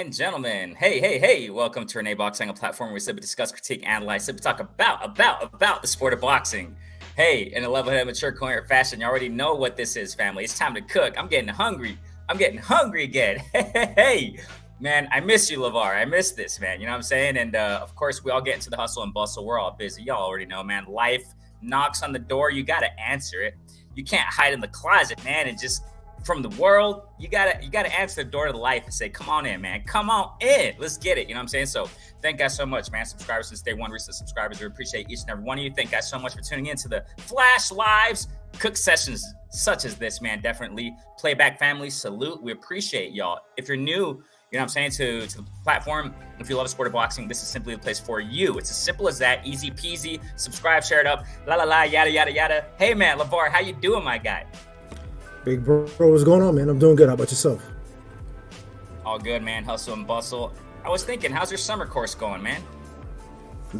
and gentlemen, hey, welcome to RENEBOXYOUNG, a platform where we simply discuss, critique, analyze, simply talk about the sport of boxing. Hey, in a level-headed, mature, coherent fashion, you already know what this is, family. It's time to cook. I'm getting hungry again. Hey, man, I miss you, Lavar. I miss this, man. You know what I'm saying? And of course, we all get into the hustle and bustle. We're all busy. Y'all already know, man. Life knocks on the door. You got to answer it. You can't hide in the closet, man, and just from the world, you gotta answer the door to life and say, come on in, man. Come on in. Let's get it. You know what I'm saying? So thank you guys so much, man. Subscribers since day one, recent subscribers. We appreciate each and every one of you. Thank you guys so much for tuning in to the Flash Lives, cook sessions such as this, man. Definitely. Playback family, salute. We appreciate y'all. If you're new, you know what I'm saying, to the platform, if you love the sport of boxing, this is simply the place for you. It's as simple as that. Easy peasy. Subscribe, share it up. La la la, yada yada yada. Hey, man, Lavar, how you doing, my guy? Big bro, what's going on, man? I'm doing good. How about yourself? All good, man. Hustle and bustle. I was thinking, how's your summer course going, man?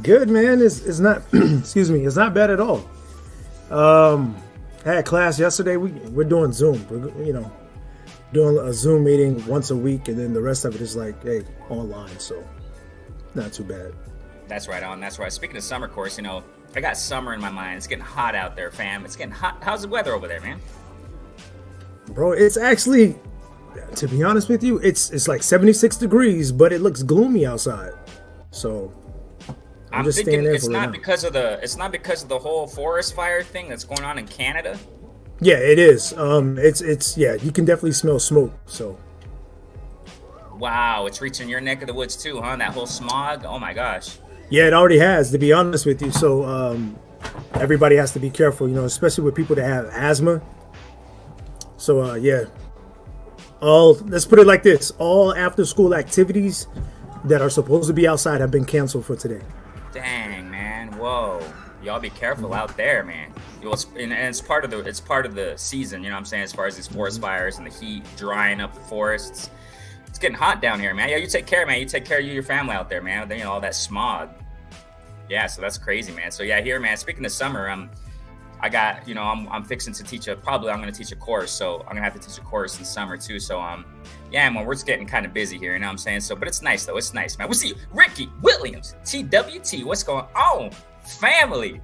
Good, man. It's not, excuse me, it's not bad at all. I had class yesterday. We're doing Zoom. We're, doing a Zoom meeting once a week, and then the rest of it is like, hey, online. So not too bad. That's right on. That's right. Speaking of summer course, I got summer in my mind. It's getting hot out there, fam. It's getting hot. How's the weather over there, man? Bro, it's actually, to be honest with you, it's like 76 degrees, but it looks gloomy outside. So I'm just thinking it's not because of the whole forest fire thing that's going on in Canada. Yeah, it is. It's you can definitely smell smoke. So wow, it's reaching your neck of the woods too, huh? That whole smog. Oh my gosh. Yeah, it already has, to be honest with you. So everybody has to be careful, especially with people that have asthma. So let's put it like this: all after-school activities that are supposed to be outside have been canceled for today. Dang, man! Whoa, y'all be careful out there, man. And it's part of the season, you know what I'm saying? As far as these forest fires and the heat drying up the forests, it's getting hot down here, man. Yeah, you take care, man. You take care of your family out there, man. All that smog. Yeah, so that's crazy, man. So yeah, here, man. Speaking of summer, I got, I'm fixing to teach I'm going to teach a course. So I'm going to have to teach a course in summer too. So, man, we're just getting kind of busy here, you know what I'm saying? So, but it's nice though. It's nice, man. We'll see you. Ricky Williams, TWT. What's going on? Family.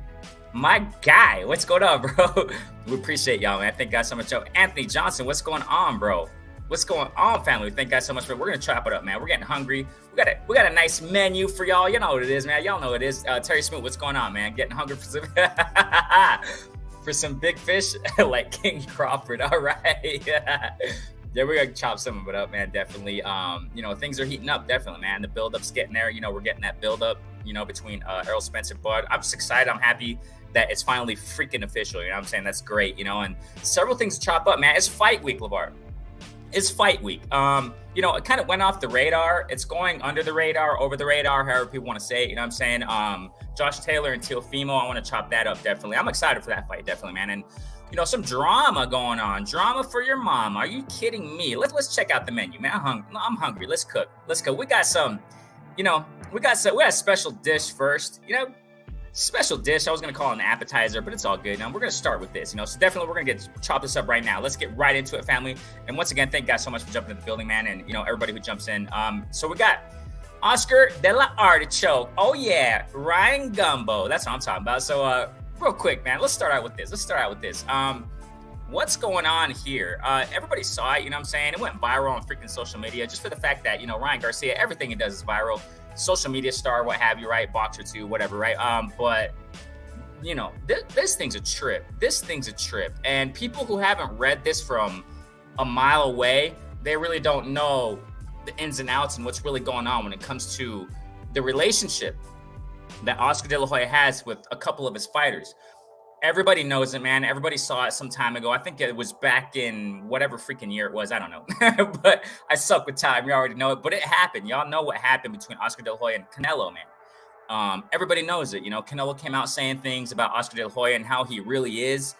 My guy. What's going on, bro? We appreciate y'all, man. Thank you guys so much. Anthony Johnson, what's going on, bro? What's going on, family? Thank you guys so much. We're going to chop it up, man. We're getting hungry. We got a nice menu for y'all. You know what it is, man. Y'all know what it is. Terry Smoot, what's going on, man? Getting hungry for some big fish like King Crawford. All right. Yeah, we're going to chop some of it up, man. Definitely. Things are heating up. Definitely, man. The build-up's getting there. We're getting that build-up, between Errol Spence and Bud. I'm just excited. I'm happy that it's finally freaking official. You know what I'm saying? That's great, and several things to chop up, man. It's fight week, Lavar. It's fight week. It kind of went off the radar. It's going under the radar, over the radar, however people want to say it. You know what I'm saying? Josh Taylor and Teofimo, I want to chop that up, definitely. I'm excited for that fight, definitely, man. And, some drama going on. Drama for your mom. Are you kidding me? Let's check out the menu, man. I'm hungry. Let's cook. We got some, we got a special dish first, special dish. I was going to call it an appetizer, but it's all good. Now we're going to start with this, so definitely we're going to chop this up right now. Let's get right into it, family. And once again, thank you guys so much for jumping in the building, man. And, everybody who jumps in. So we got Oscar de la Artichoke. Oh yeah. Ryan Gumbo. That's what I'm talking about. So, real quick, man, let's start out with this. What's going on here? Everybody saw it, you know what I'm saying? It went viral on freaking social media just for the fact that, Ryan Garcia, everything he does is viral. Social media star, what have you, right? Boxer too, whatever, right? But this thing's a trip. And people who haven't read this from a mile away, they really don't know the ins and outs and what's really going on when it comes to the relationship that Oscar De La Hoya has with a couple of his fighters. Everybody knows it, man. Everybody saw it some time ago. I think it was back in whatever freaking year it was. I don't know. But I suck with time. You already know it. But it happened. Y'all know what happened between Oscar De La Hoya and Canelo, man. Everybody knows it. Canelo came out saying things about Oscar De La Hoya and how he really is.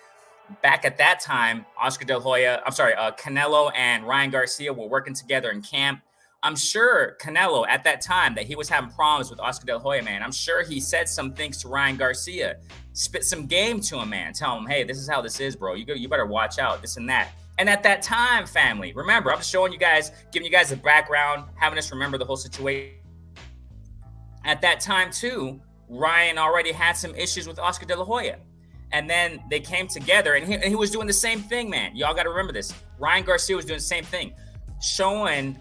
Back at that time, Canelo and Ryan Garcia were working together in camp. I'm sure Canelo at that time that he was having problems with Oscar De La Hoya, man. I'm sure he said some things to Ryan Garcia, spit some game to him, man. Tell him, hey, this is how this is, bro. You better watch out, this and that. And at that time, family, remember, I'm just showing you guys, giving you guys the background, having us remember the whole situation. At that time, too, Ryan already had some issues with Oscar De La Hoya. And then they came together, and he was doing the same thing, man. Y'all got to remember this. Ryan Garcia was doing the same thing, showing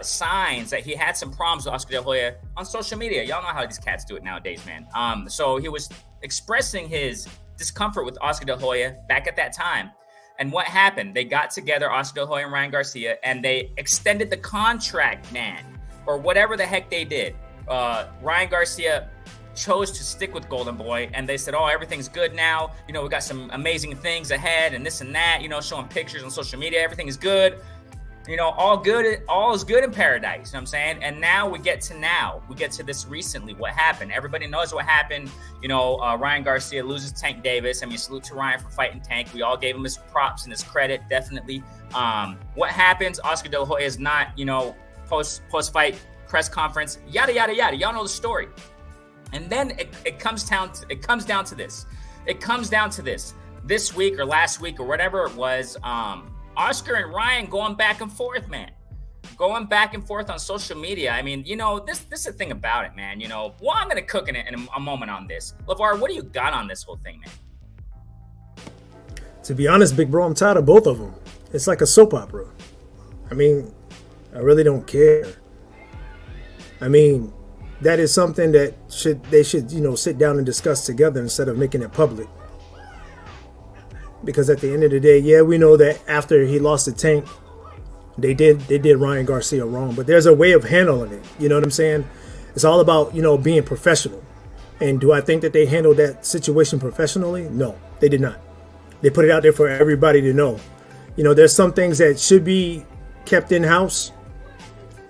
signs that he had some problems with Oscar De La Hoya on social media. Y'all know how these cats do it nowadays, man. So he was expressing his discomfort with Oscar De La Hoya back at that time. And what happened? They got together, Oscar De La Hoya and Ryan Garcia, and they extended the contract, man, or whatever the heck they did. Ryan Garcia chose to stick with Golden Boy, and they said, oh, everything's good now. You know, we got some amazing things ahead and this and that, you know, showing pictures on social media. Everything is good. You know, all is good in paradise. You know what I'm saying? And now we get to this recently. What happened? Everybody knows what happened. You know, Ryan Garcia loses Tank Davis. I mean, salute to Ryan for fighting Tank. We all gave him his props and his credit, definitely. What happens? Oscar De La Hoya is not, you know, post-fight press conference, yada, yada, yada. Y'all know the story. And then it comes down to this. It comes down to this. This week or last week or whatever it was, Oscar and Ryan going back and forth, man. Going back and forth on social media. I mean, you know, this is the thing about it, man. You know, well, I'm going to cook in a moment on this. Lavar, what do you got on this whole thing, man? To be honest, big bro, I'm tired of both of them. It's like a soap opera. I mean, I really don't care. I mean, that is something that they should, you know, sit down and discuss together instead of making it public. Because at the end of the day, yeah, we know that after he lost the Tank, they did Ryan Garcia wrong. But there's a way of handling it. You know what I'm saying? It's all about, you know, being professional. And do I think that they handled that situation professionally? No, they did not. They put it out there for everybody to know. You know, there's some things that should be kept in-house.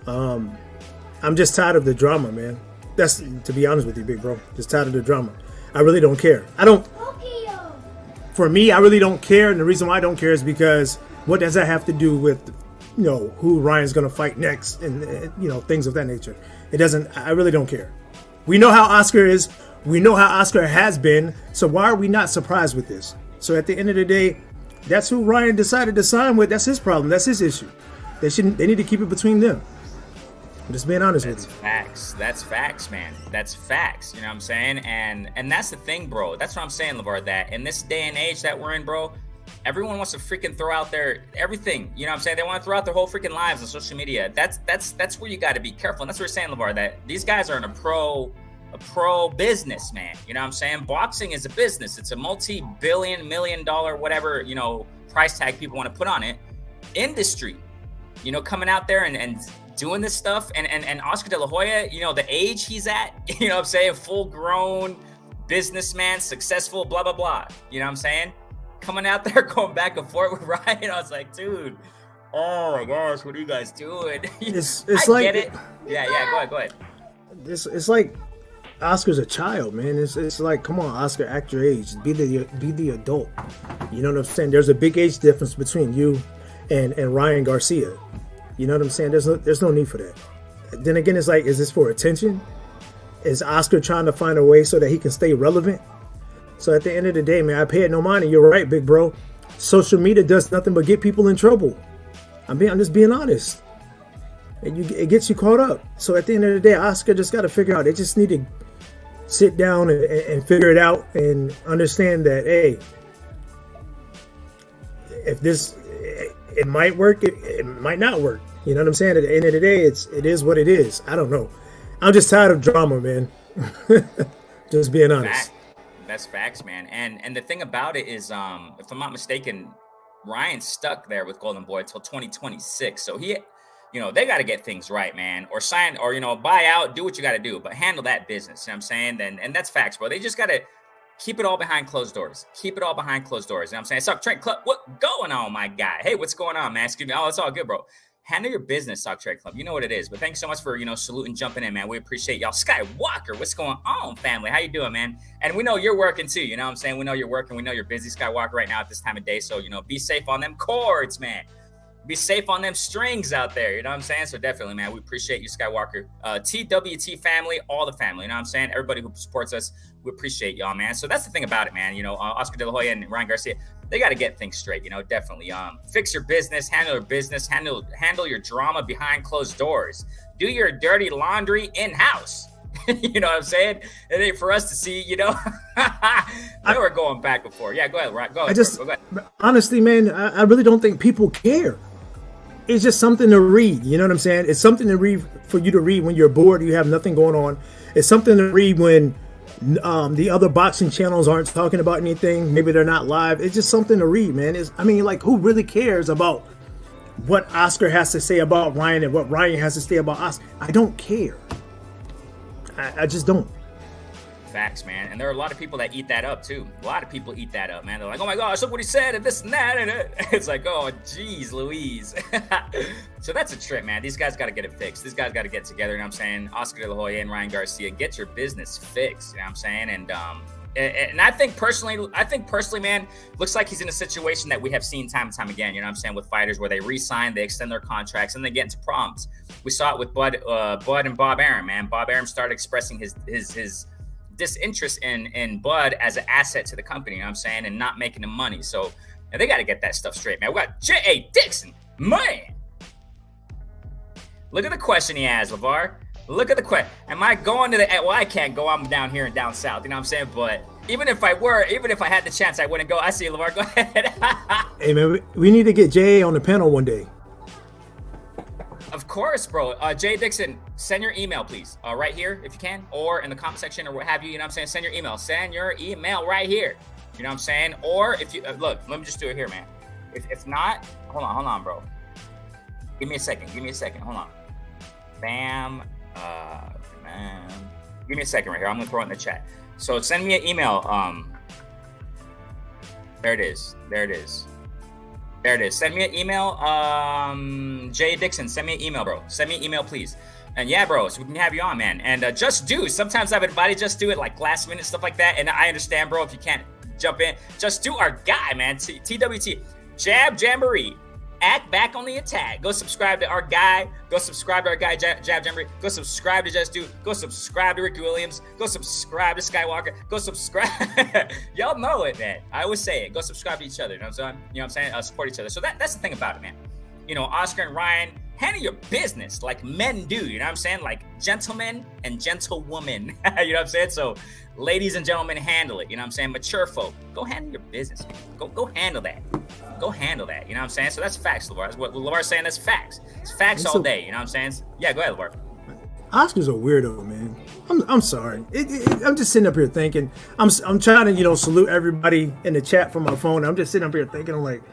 I'm just tired of the drama, man. That's, to be honest with you, big bro. Just tired of the drama. I really don't care. For me, I really don't care. And the reason why I don't care is because what does that have to do with, you know, who Ryan's going to fight next and, you know, things of that nature? It doesn't, I really don't care. We know how Oscar is. We know how Oscar has been. So why are we not surprised with this? So at the end of the day, that's who Ryan decided to sign with. That's his problem. That's his issue. They need to keep it between them. I'm just being honest with you. That's facts, man. That's facts. You know what I'm saying? And that's the thing, bro. That's what I'm saying, Lavar, that in this day and age that we're in, bro, everyone wants to freaking throw out their everything. You know what I'm saying? They want to throw out their whole freaking lives on social media. That's where you got to be careful. And that's what we're saying, Lavar, that these guys are in a pro business, man. You know what I'm saying? Boxing is a business. It's a multi-billion, $1 whatever, you know, price tag people want to put on it. Industry, you know, coming out there and doing this stuff, and Oscar De La Hoya, you know, the age he's at, you know what I'm saying, full grown businessman, successful, blah, blah, blah. You know what I'm saying? Coming out there, going back and forth with Ryan, I was like, dude, oh my gosh, what are you guys doing? It's I like, get it. Yeah, go ahead. It's like Oscar's a child, man. It's like, come on, Oscar, act your age. Be the adult. You know what I'm saying? There's a big age difference between you and Ryan Garcia. You know what I'm saying? There's no need for that. Then again, it's like, is this for attention? Is Oscar trying to find a way so that he can stay relevant? So at the end of the day, man, I pay it no mind. And you're right, big bro. Social media does nothing but get people in trouble. I'm just being honest. And it gets you caught up. So at the end of the day, Oscar just got to figure out. They just need to sit down and figure it out and understand that, hey, if this, it might work, it might not work. You know what I'm saying? At the end of the day, it is what it is. I don't know. I'm just tired of drama, man. Just being honest. That's facts, man. And the thing about it is, if I'm not mistaken, Ryan's stuck there with Golden Boy until 2026. So he, you know, they got to get things right, man, or sign, or, you know, buy out, do what you got to do, but handle that business. You know what I'm saying? And that's facts, bro. They just got to keep it all behind closed doors. Keep it all behind closed doors. You know what I'm saying? Sock Trade Club, what going on, my guy? Hey, what's going on, man? Excuse me. Oh, it's all good, bro. Handle your business, Sock Trade Club. You know what it is. But thanks so much for, you know, saluting, jumping in, man. We appreciate y'all. Skywalker, what's going on, family? How you doing, man? And we know you're working too. You know what I'm saying? We know you're working. We know you're busy, Skywalker, right now at this time of day. So, you know, be safe on them cords, man. Be safe on them strings out there. You know what I'm saying? So definitely, man, we appreciate you, Skywalker. TWT family, all the family. You know what I'm saying? Everybody who supports us, we appreciate y'all, man. So that's the thing about it, man. You know, Oscar De La Hoya and Ryan Garcia, they got to get things straight, you know, definitely. Fix your business, handle your drama behind closed doors. Do your dirty laundry in-house. You know what I'm saying? It ain't for us to see, you know. They were going back before. Yeah, go ahead, Ryan. Go ahead. Honestly, man, I really don't think people care. It's just something to read. You know what I'm saying? It's something to read for you to read when you're bored, you have nothing going on. It's something to read when the other boxing channels aren't talking about anything. Maybe they're not live. It's just something to read, man. Who really cares about what Oscar has to say about Ryan and what Ryan has to say about Oscar? I don't care. I just don't. Facts, man. And there are a lot of people that eat that up too. A lot of people eat that up, man. They're like, oh my gosh, look what he said and this and that. And it's like, oh, geez, Louise. So that's a trip, man. These guys got to get it fixed. These guys got to get together. You know what I'm saying? Oscar De La Hoya and Ryan Garcia, get your business fixed. You know what I'm saying? And I think personally, man, looks like he's in a situation that we have seen time and time again, you know what I'm saying, with fighters where they re-sign, they extend their contracts, and they get into problems. We saw it with Bud and Bob Arum, man. Bob Arum started expressing his disinterest in Bud as an asset to the company, you know what I'm saying, and not making him money. So they got to get that stuff straight, man. We got J.A. Dixon, man. Look at the question he has, Lavar. Look at the question. Am I going to the... Well, I can't go. I'm down here and down south. You know what I'm saying? But even if I had the chance, I wouldn't go. I see you, Lavar. Go ahead. Hey, man, we need to get Jay on the panel one day. Of course, bro. Jay Dixon, send your email, please. Right here, if you can. Or in the comment section or what have you. You know what I'm saying? Send your email. Send your email right here. You know what I'm saying? Or if you... look, let me just do it here, man. If not... Hold on, bro. Give me a second. Hold on. Bam. Man. Give me a second right here. I'm gonna throw it in the chat. So send me an email. There it is. Send me an email. Jay Dixon, send me an email, bro. Send me an email, please. And yeah, bro, so we can have you on, man. And Just Do. Sometimes I've invited Just Do it like last minute stuff like that. And I understand, bro, if you can't jump in. Just Do our guy, man. TWT. Jab Jamboree. Act back on the attack. Go subscribe to our guy. Jab Jamboree. Go subscribe to Just Do. Go subscribe to Ricky Williams. Go subscribe to Skywalker. Go subscribe. Y'all know it, man. I always say it. Go subscribe to each other. You know what I'm saying? Support each other. So that's the thing about it, man. You know, Oscar and Ryan, handle your business like men do. You know what I'm saying? Like gentlemen and gentlewomen. You know what I'm saying? So ladies and gentlemen, handle it. You know what I'm saying? Mature folk, go handle your business, man. Go handle that. Go handle that. You know what I'm saying? So that's facts, Lavar. That's what Lavar's saying. That's facts. It's facts all day. You know what I'm saying? Yeah, go ahead, Lavar. Oscar's a weirdo, man. I'm sorry. I'm just sitting up here thinking. I'm trying to, you know, salute everybody in the chat from my phone. I'm just sitting up here thinking. I'm like,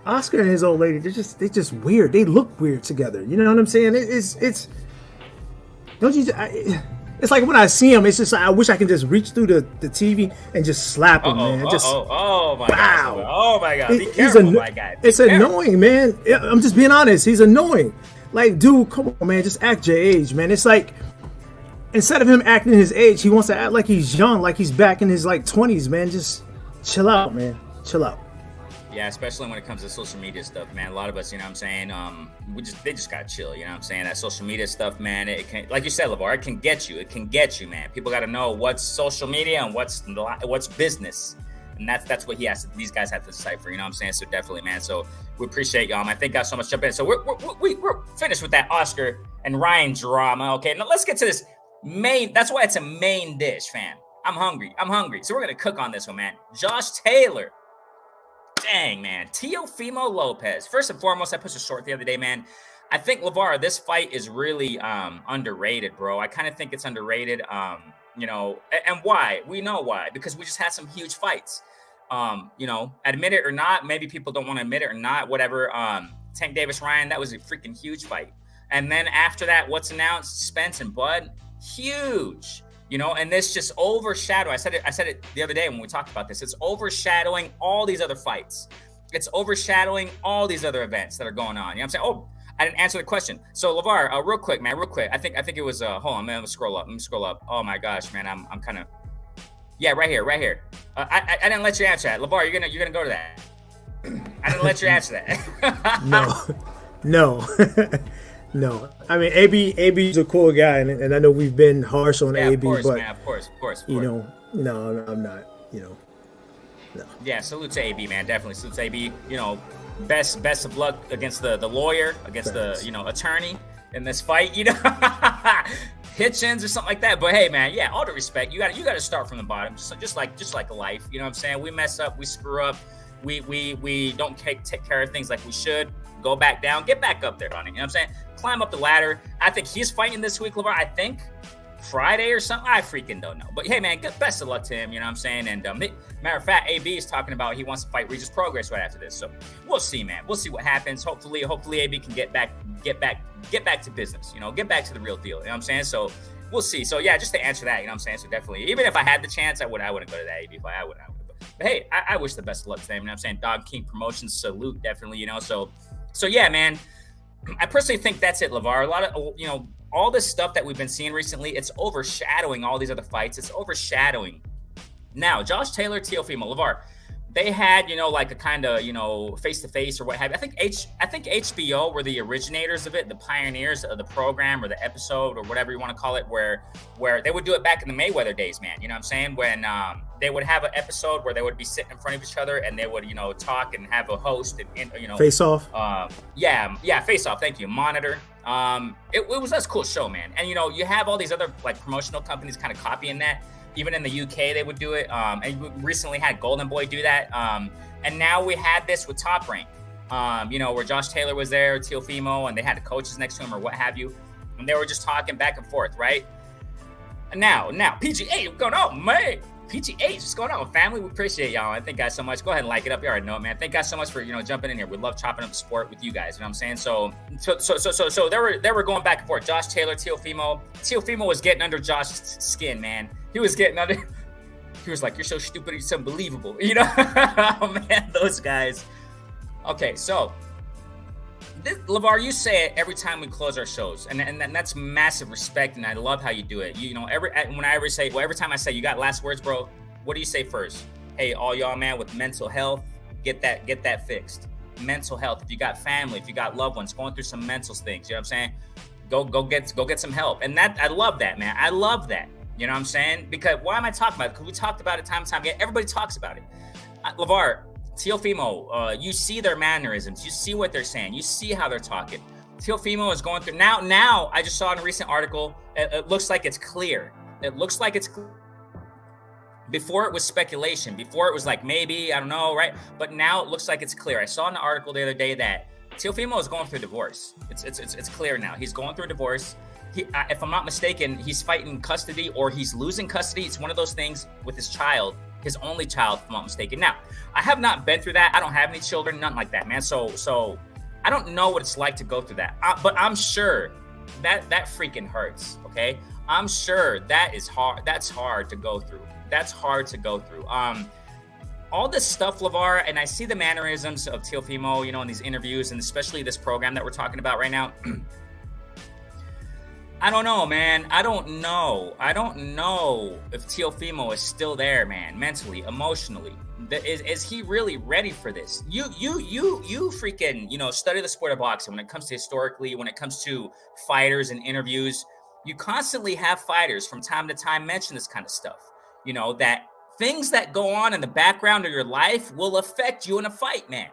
Oscar and his old lady. They're just weird. They look weird together. You know what I'm saying? It's. Don't you? It's like when I see him, it's just like I wish I could just reach through the TV and just slap him, man. Just oh my wow. God. Oh my God. Be careful, my guy. It's annoying, man. I'm just being honest. He's annoying. Like, dude, come on, man. Just act your age, man. It's like instead of him acting his age, he wants to act like he's young, like he's back in his like 20s, man. Just chill out, man. Chill out. Yeah, especially when it comes to social media stuff, man. A lot of us, you know what I'm saying, they just gotta chill, you know what I'm saying? That social media stuff, man, it can, like you said, Lavar, it can get you, man. People gotta know what's social media and what's business. And that's what these guys have to decipher, you know what I'm saying? So definitely, man. So we appreciate y'all, man. Thank y'all so much for jumping in. So we're finished with that Oscar and Ryan drama. Okay, now let's get to this main, that's why it's a main dish, fam. I'm hungry. So we're gonna cook on this one, man. Josh Taylor. Dang, man. Teofimo Lopez. First and foremost, I pushed a short the other day, man. I think, Lavar, this fight is really underrated, bro. I kind of think it's underrated, you know, and why? We know why. Because we just had some huge fights. You know, admit it or not, maybe people don't want to admit it or not, whatever. Tank Davis Ryan, that was a freaking huge fight. And then after that, what's announced? Spence and Bud, huge. You know, and this just overshadowed. I said it the other day when we talked about this. It's overshadowing all these other fights. It's overshadowing all these other events that are going on. You know what I'm saying? Oh, I didn't answer the question. So Lavar, real quick, man, real quick. I think it was hold on, man. Let me scroll up. Oh my gosh, man. I'm kind of, yeah, right here. I didn't let you answer that. Lavar, you're gonna go to that. I didn't let you answer that. No. No, I mean AB's a cool guy, and I know we've been harsh on Yeah, of AB, course, but man. Of course, of course, of you course. know, no, I'm not. You know, no. Yeah, salute to AB, man. Definitely salute to AB. You know, best of luck against the lawyer, against Thanks. the attorney in this fight. You know, Hitchens or something like that. But hey, man, yeah, all the respect. You got to start from the bottom, just like life. You know what I'm saying? We mess up, we screw up, we don't take care of things like we should. Go back down, get back up there, honey. You know what I'm saying? Climb up the ladder. I think he's fighting this week, Lavar. I think Friday or something. I freaking don't know. But hey, man, best of luck to him. You know what I'm saying? And matter of fact, AB is talking about he wants to fight Regis Progress right after this. So we'll see, man. We'll see what happens. Hopefully AB can get back to business. You know, get back to the real deal. You know what I'm saying? So we'll see. So yeah, just to answer that, you know what I'm saying? So definitely, even if I had the chance, I wouldn't go to that AB fight. I wouldn't. But hey, I wish the best of luck to them. You know what I'm saying? Dog King Promotions, salute, definitely. You know, so yeah, man. I personally think that's it, Lavar. A lot of all this stuff that we've been seeing recently, it's overshadowing all these other fights. It's overshadowing. Now, Josh Taylor, Teofimo, Lavar, they had, like a kind of, face-to-face or what have you. I think HBO were the originators of it, the pioneers of the program or the episode or whatever you want to call it, where they would do it back in the Mayweather days, man. You know what I'm saying? When they would have an episode where they would be sitting in front of each other and they would, talk and have a host and Face Off. Yeah, Face Off. Thank you. Monitor. It was a cool show, man. And you have all these other like promotional companies kind of copying that. Even in the UK, they would do it. And we recently had Golden Boy do that. And now we had this with Top Rank, where Josh Taylor was there, Teofimo, and they had the coaches next to him or what have you. And they were just talking back and forth, right? And now, PGA, what's going on, man? PGA, what's going on, family? We appreciate y'all. And thank you guys so much. Go ahead and like it up. You already know it, man. Thank you guys so much for, jumping in here. We love chopping up the sport with you guys. You know what I'm saying? So they were going back and forth. Josh Taylor, Teofimo. Teofimo was getting under Josh's skin, man. He was getting under. He was like, "You're so stupid, it's unbelievable." Oh man, those guys. Okay, so Lavar, you say it every time we close our shows, and that's massive respect, and I love how you do it. Every time I say you got last words, bro, what do you say first? Hey, all y'all, man, with mental health, get that fixed. Mental health. If you got family, if you got loved ones going through some mental things, you know what I'm saying? Go get some help, and that I love that, man. I love that. You know what I'm saying? Because why am I talking about it? Because we talked about it time and time again. Everybody talks about it. Lavar, Teofimo, you see their mannerisms. You see what they're saying. You see how they're talking. Teofimo is going through now. I just saw in a recent article. It looks like it's clear. It looks like it's clear. Before it was speculation. Before it was like maybe, I don't know, right? But now it looks like it's clear. I saw in the article the other day that Teofimo is going through divorce. It's clear now. He's going through a divorce. If I'm not mistaken, he's fighting custody or he's losing custody. It's one of those things with his child, his only child, if I'm not mistaken. Now, I have not been through that. I don't have any children, nothing like that, man. So I don't know what it's like to go through that. But I'm sure that freaking hurts, okay? I'm sure that is hard. That's hard to go through. That's hard to go through. All this stuff, Lavar, and I see the mannerisms of Teofimo, in these interviews, and especially this program that we're talking about right now. I don't know, man. I don't know if Teofimo is still there, man, mentally, emotionally. Is he really ready for this? You freaking, study the sport of boxing when it comes to historically, when it comes to fighters and interviews. You constantly have fighters from time to time mention this kind of stuff. That things that go on in the background of your life will affect you in a fight, man.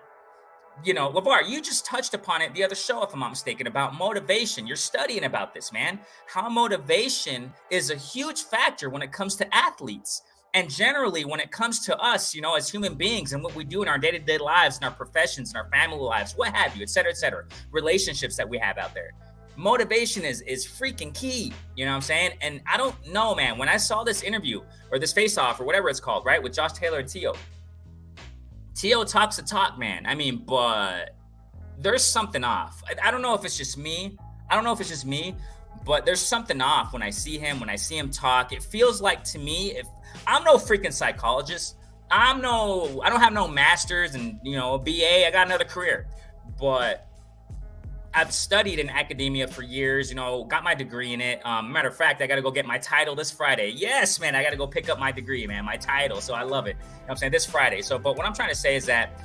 Lavar, you just touched upon it the other show, if I'm not mistaken, about motivation. You're studying about this, man. How motivation is a huge factor when it comes to athletes. And generally, when it comes to us, as human beings and what we do in our day-to-day lives, in our professions, in our family lives, what have you, et cetera, relationships that we have out there. Motivation is freaking key. You know what I'm saying? And I don't know, man. When I saw this interview or this face-off or whatever it's called, right, with Josh Taylor and Teo talks the talk, man. I mean, but there's something off. I don't know if it's just me. But there's something off when I see him talk. It feels like to me, if I'm no freaking psychologist, I don't have no masters and, a BA. I got another career. But I've studied in academia for years, got my degree in it. Matter of fact, I got to go get my title this Friday. Yes, man, I got to go pick up my degree, man, my title. So I love it. You know what I'm saying? This Friday. But what I'm trying to say is that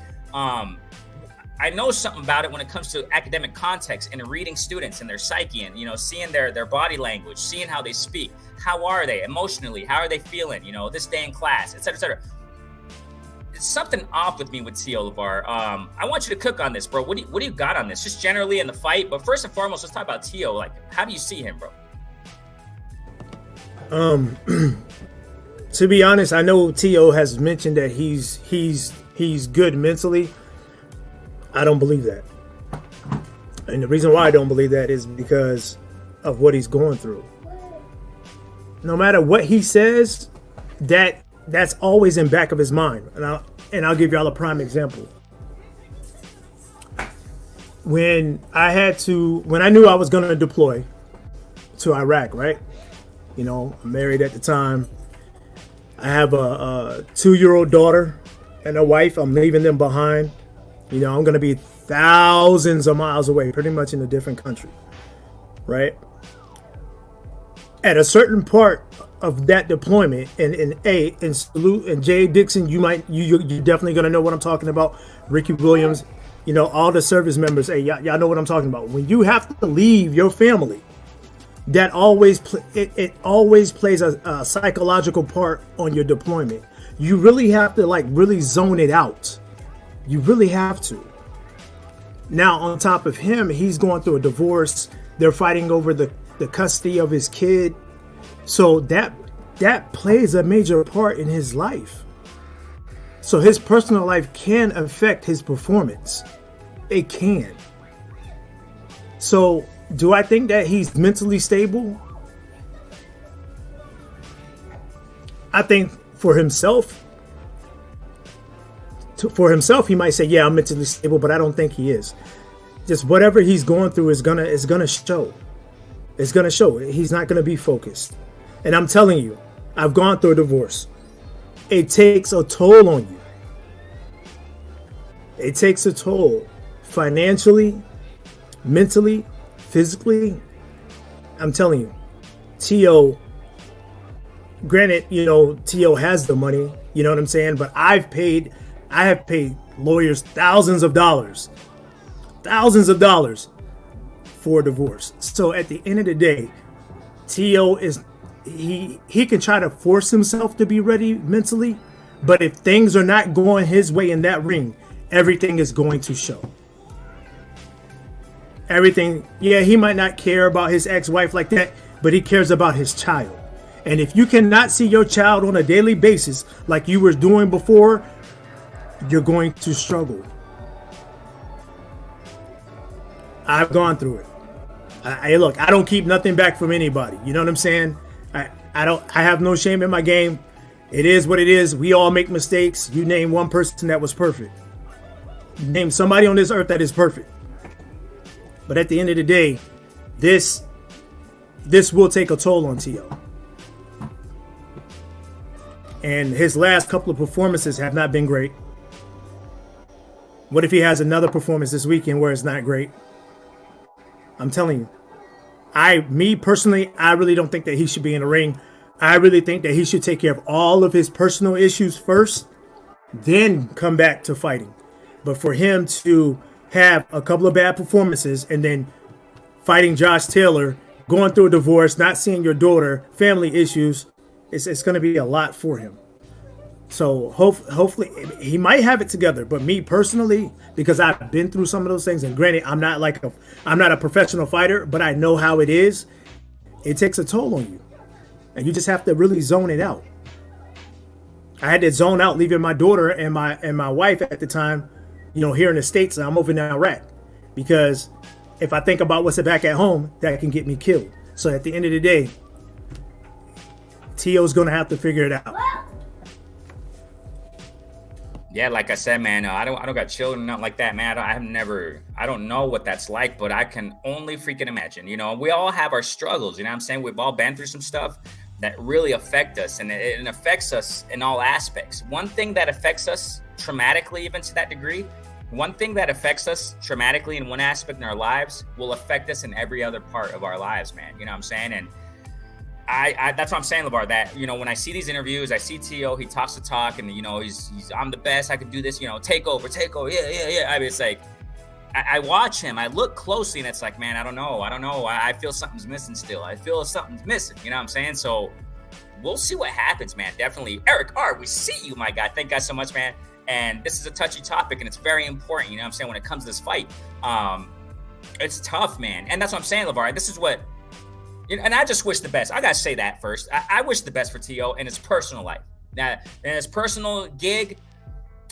I know something about it when it comes to academic context and reading students and their psyche and, seeing their body language, seeing how they speak. How are they emotionally? How are they feeling? This day in class, et cetera, et cetera. It's something off with me with T.O. Lavar. I want you to cook on this, bro. What do you got on this? Just generally in the fight. But first and foremost, let's talk about T.O. Like, how do you see him, bro? To be honest, I know T.O. has mentioned that he's good mentally. I don't believe that. And the reason why I don't believe that is because of what he's going through. No matter what he says, that's always in back of his mind. And I'll give y'all a prime example. When I knew I was going to deploy to Iraq, right? I'm married at the time. I have a 2-year-old daughter and a wife. I'm leaving them behind. I'm going to be thousands of miles away, pretty much in a different country, right? At a certain part of that deployment, and Salute and Jay Dixon, you're definitely going to know what I'm talking about. Ricky Williams, all the service members, hey, y'all know what I'm talking about. When you have to leave your family, that always plays a psychological part on your deployment. You really have to really zone it out. You really have to. Now, on top of him, he's going through a divorce. They're fighting over the custody of his kid. So that plays a major part in his life. So his personal life can affect his performance. It can. So do I think that he's mentally stable? I think for himself, he might say, yeah, I'm mentally stable, but I don't think he is. Just whatever he's going through is gonna show. It's gonna show. He's not gonna be focused. And I'm telling you, I've gone through a divorce. It takes a toll on you. It takes a toll financially, mentally, physically. I'm telling you, T.O., granted, T.O. has the money, you know what I'm saying? But I have paid lawyers thousands of dollars for divorce. So at the end of the day, T.O. he can try to force himself to be ready mentally, but if things are not going his way in that ring, everything is going to show. Everything, yeah, he might not care about his ex-wife like that, but he cares about his child. And if you cannot see your child on a daily basis like you were doing before, you're going to struggle. I've gone through it. Look, I don't keep nothing back from anybody. You know what I'm saying? I have no shame in my game. It is what it is. We all make mistakes. You name one person that was perfect. Name somebody on this earth that is perfect. But at the end of the day, this will take a toll on T.O. And his last couple of performances have not been great. What if he has another performance this weekend where it's not great? I'm telling you. Me personally, I really don't think that he should be in the ring. I really think that he should take care of all of his personal issues first, then come back to fighting. But for him to have a couple of bad performances and then fighting Josh Taylor, going through a divorce, not seeing your daughter, family issues, it's going to be a lot for him. So hopefully he might have it together. But me personally, because I've been through some of those things, and granted, I'm not a professional fighter, but I know how it is. It takes a toll on you, and you just have to really zone it out. I had to zone out leaving my daughter and my wife at the time, here in the States, and I'm over in Iraq, because if I think about what's back at home, that can get me killed. So at the end of the day, T.O.'s going to have to figure it out. Yeah, like I said, man, I don't got children, nothing like that, man. I don't know what that's like, but I can only freaking imagine. We all have our struggles, you know what I'm saying? We've all been through some stuff that really affect us, and it affects us in all aspects. One thing that affects us traumatically, even to that degree, one thing that affects us traumatically in one aspect in our lives will affect us in every other part of our lives, man. You know what I'm saying? And I that's what I'm saying, Lavar, that, when I see these interviews, I see T.O., he talks the talk, and, he's I'm the best, I could do this, take over, yeah. I mean, it's like, I watch him, I look closely, and it's like, man, I don't know. I feel something's missing still. I feel something's missing. You know what I'm saying? So we'll see what happens, man. Definitely. Eric R., we see you, my guy. Thank God so much, man. And this is a touchy topic, and it's very important. You know what I'm saying? When it comes to this fight, it's tough, man. And that's what I'm saying, Lavar. This is what, and I just wish the best. I got to say that first. I wish the best for T.O. in his personal life. Now, in his personal gig,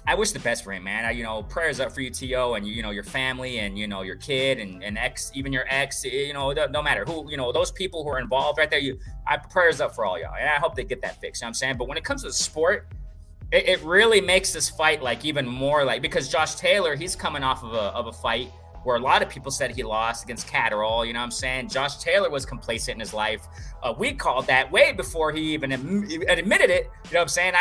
I wish the best for him, man. Prayers up for you, T.O., and your family, and your kid, and ex, even your ex. No matter who, those people who are involved right there. I prayers up for all y'all, and I hope they get that fixed. You know what I'm saying? But when it comes to the sport, it really makes this fight like even more like, because Josh Taylor, he's coming off of a fight where a lot of people said he lost against Catterall. You know what I'm saying? Josh Taylor was complacent in his life. We called that way before he even admitted it. You know what I'm saying?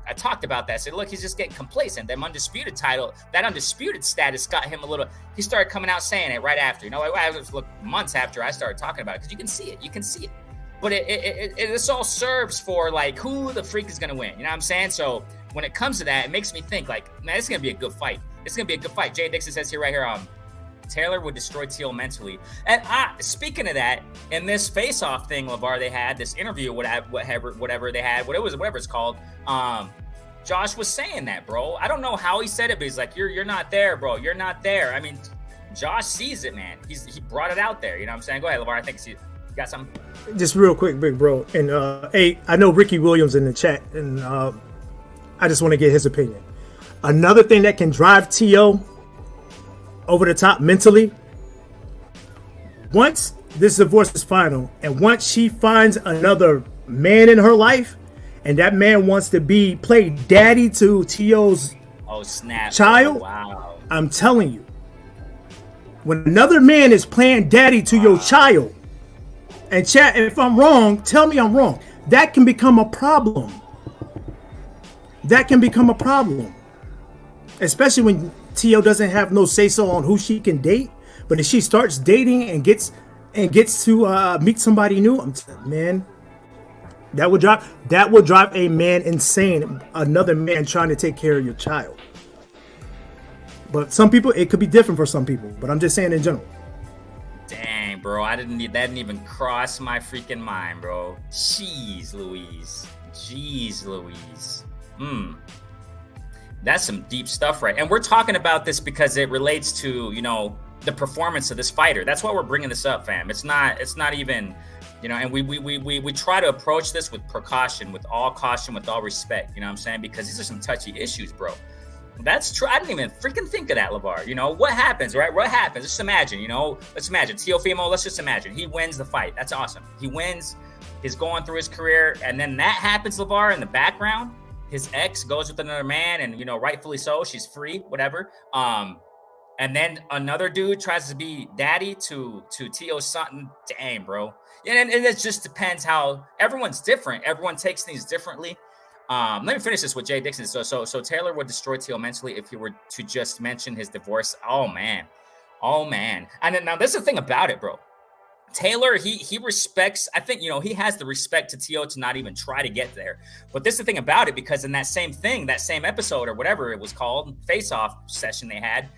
I talked about that. I said, look, he's just getting complacent. That undisputed title, that undisputed status got him a little, he started coming out saying it right after. Look, months after I started talking about it, because you can see it. You can see it. But this all serves for, like, who the freak is going to win. You know what I'm saying? So when it comes to that, it makes me think, like, man, it's going to be a good fight. It's going to be a good fight. Jay Dixon says right here, Taylor would destroy Teal mentally. And speaking of that, in this face-off thing, Lavar, they had this interview, whatever they had, whatever it's called. Josh was saying that, bro. I don't know how he said it, but he's like, "You're not there, bro. You're not there." I mean, Josh sees it, man. He brought it out there. You know what I'm saying? Go ahead, Lavar. I think you got something. Just real quick, big bro. And hey, I know Ricky Williams in the chat, and I just want to get his opinion. Another thing that can drive T.O. over the top mentally, once this divorce is final, and once she finds another man in her life, and that man wants to play daddy to T.O.'s child, wow. I'm telling you, when another man is playing daddy to your child, and chat, if I'm wrong, tell me I'm wrong, that can become a problem. That can become a problem. Especially when T.O. doesn't have no say-so on who she can date. But if she starts dating and gets to meet somebody new, man, that would drive a man insane. Another man trying to take care of your child. But some people, it could be different for some people. But I'm just saying in general. Dang, bro, that didn't even cross my freaking mind, bro. Jeez Louise. That's some deep stuff, right? And we're talking about this because it relates to, the performance of this fighter. That's why we're bringing this up, fam. It's not even, and we try to approach this with precaution, with all caution, with all respect, you know what I'm saying? Because these are some touchy issues, bro. That's true. I didn't even freaking think of that, Lavar. What happens, right? What happens? Just imagine, let's imagine Teofimo. Let's just imagine he wins the fight. That's awesome. He wins. He's going through his career. And then that happens, Lavar, in the background. His ex goes with another man, and, rightfully so. She's free, whatever. And then another dude tries to be daddy to T.O.'s son. Dang, bro. And it just depends how everyone's different. Everyone takes things differently. Let me finish this with Jay Dixon. So Taylor would destroy T.O. mentally if he were to just mention his divorce. Oh man. And then, now this is the thing about it, bro. Taylor, he respects, I think, he has the respect to T.O. to not even try to get there. But this is the thing about it, because in that same episode or whatever it was called, face-off session they had,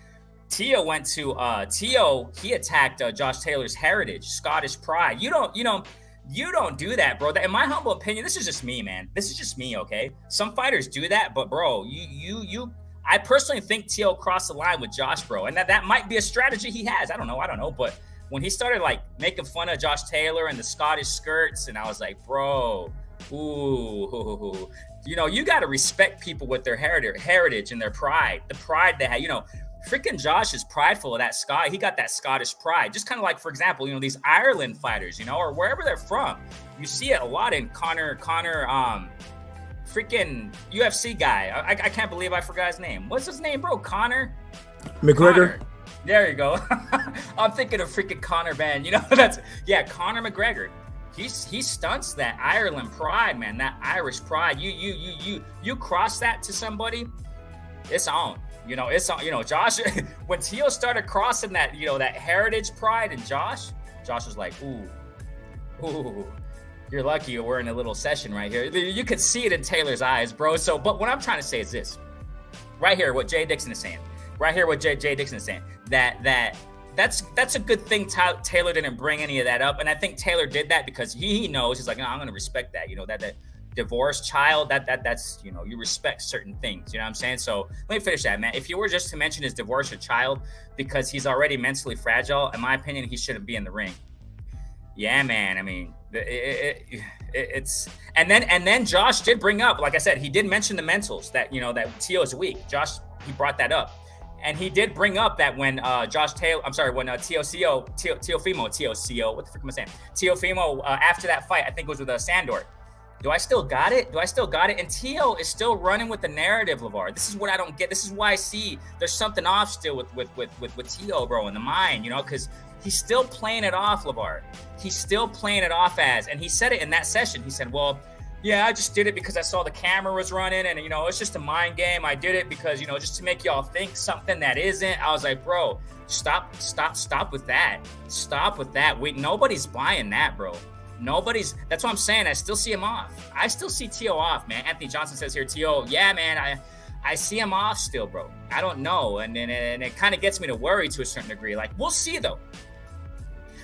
T.O. went to, he attacked Josh Taylor's heritage, Scottish pride. You don't do that, bro. In my humble opinion, this is just me, man. This is just me, okay? Some fighters do that, but bro, I personally think T.O. crossed the line with Josh, bro. And that might be a strategy he has. I don't know. But when he started like making fun of Josh Taylor and the Scottish skirts, and I was like, bro, ooh, you got to respect people with their heritage and their pride, the pride they have. Freaking Josh is prideful of that Scott. He got that Scottish pride. Just kind of like, for example, these Ireland fighters, or wherever they're from. You see it a lot in Connor, freaking UFC guy. I can't believe I forgot his name. What's his name, bro? Conor McGregor. Conor. There you go. I'm thinking of freaking Conor Van. Conor McGregor. He stunts that Ireland pride, man. That Irish pride. You cross that to somebody, it's on. It's on. Josh. When T.O. started crossing that, that heritage pride, and Josh was like, ooh. You're lucky we're in a little session right here. You could see it in Taylor's eyes, bro. So, but what I'm trying to say is this. Right here, what Jay Dixon is saying. that's a good thing. Taylor didn't bring any of that up, and I think Taylor did that because he knows, he's like, no, I'm going to respect that. You know, that divorced child, that's, you know, you respect certain things. You know what I'm saying? So let me finish that, man. If you were just to mention his divorced child because he's already mentally fragile, in my opinion, he shouldn't be in the ring. Yeah, man. I mean, it's and then Josh did bring up, like I said, he did mention the mentals that, you know, that Tio is weak. Josh, he brought that up. And he did bring up that when Teofimo, what the frick am I saying? Teofimo, after that fight, I think it was with Sandor. Do I still got it? And Tio is still running with the narrative, Lavar. This is what I don't get. This is why I see there's something off still with Tio, bro, in the mind, you know, because he's still playing it off, Lavar. He's still playing it off as, and he said it in that session. He said, well, yeah, I just did it because I saw the camera was running and, you know, it's just a mind game. I did it because, you know, just to make y'all think something that isn't. I was like, bro, stop with that. Stop with that. Nobody's buying that, bro. That's what I'm saying. I still see him off. I still see Tio off, man. Anthony Johnson says here, Tio, yeah, man, I see him off still, bro. I don't know. And it kind of gets me to worry to a certain degree. Like, we'll see, though.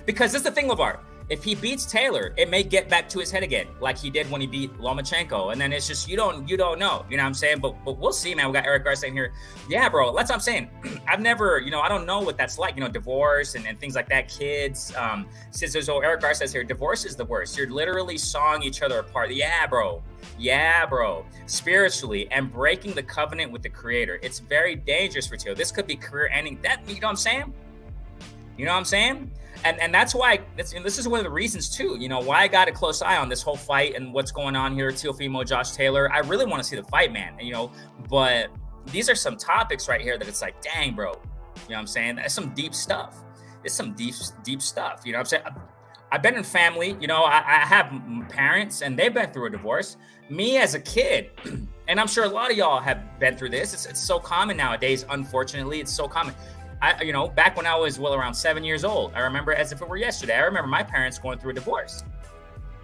Because this is the thing, Lavar. If he beats Taylor, it may get back to his head again, like he did when he beat Lomachenko. And then it's just, you don't know. You know what I'm saying? But we'll see, man. We got Eric Garcia here. Yeah, bro. That's what I'm saying. I've never, you know, I don't know what that's like, you know, divorce and things like that, kids. Eric Garcia says here, divorce is the worst. You're literally sawing each other apart. Yeah, bro. Spiritually and breaking the covenant with the creator. It's very dangerous for Tio. This could be career ending. That, you know what I'm saying? And that's why, this is one of the reasons too, you know, why I got a close eye on this whole fight and what's going on here, Teofimo, Josh Taylor. I really want to see the fight, man, you know, but these are some topics right here that it's like, dang, bro, you know what I'm saying? That's some deep stuff. It's some deep stuff, you know what I'm saying? I've been in family, you know, I have parents and they've been through a divorce. Me as a kid, and I'm sure a lot of y'all have been through this. It's so common nowadays, unfortunately, it's so common. You know, back when I was, around 7 years old, I remember as if it were yesterday, I remember my parents going through a divorce,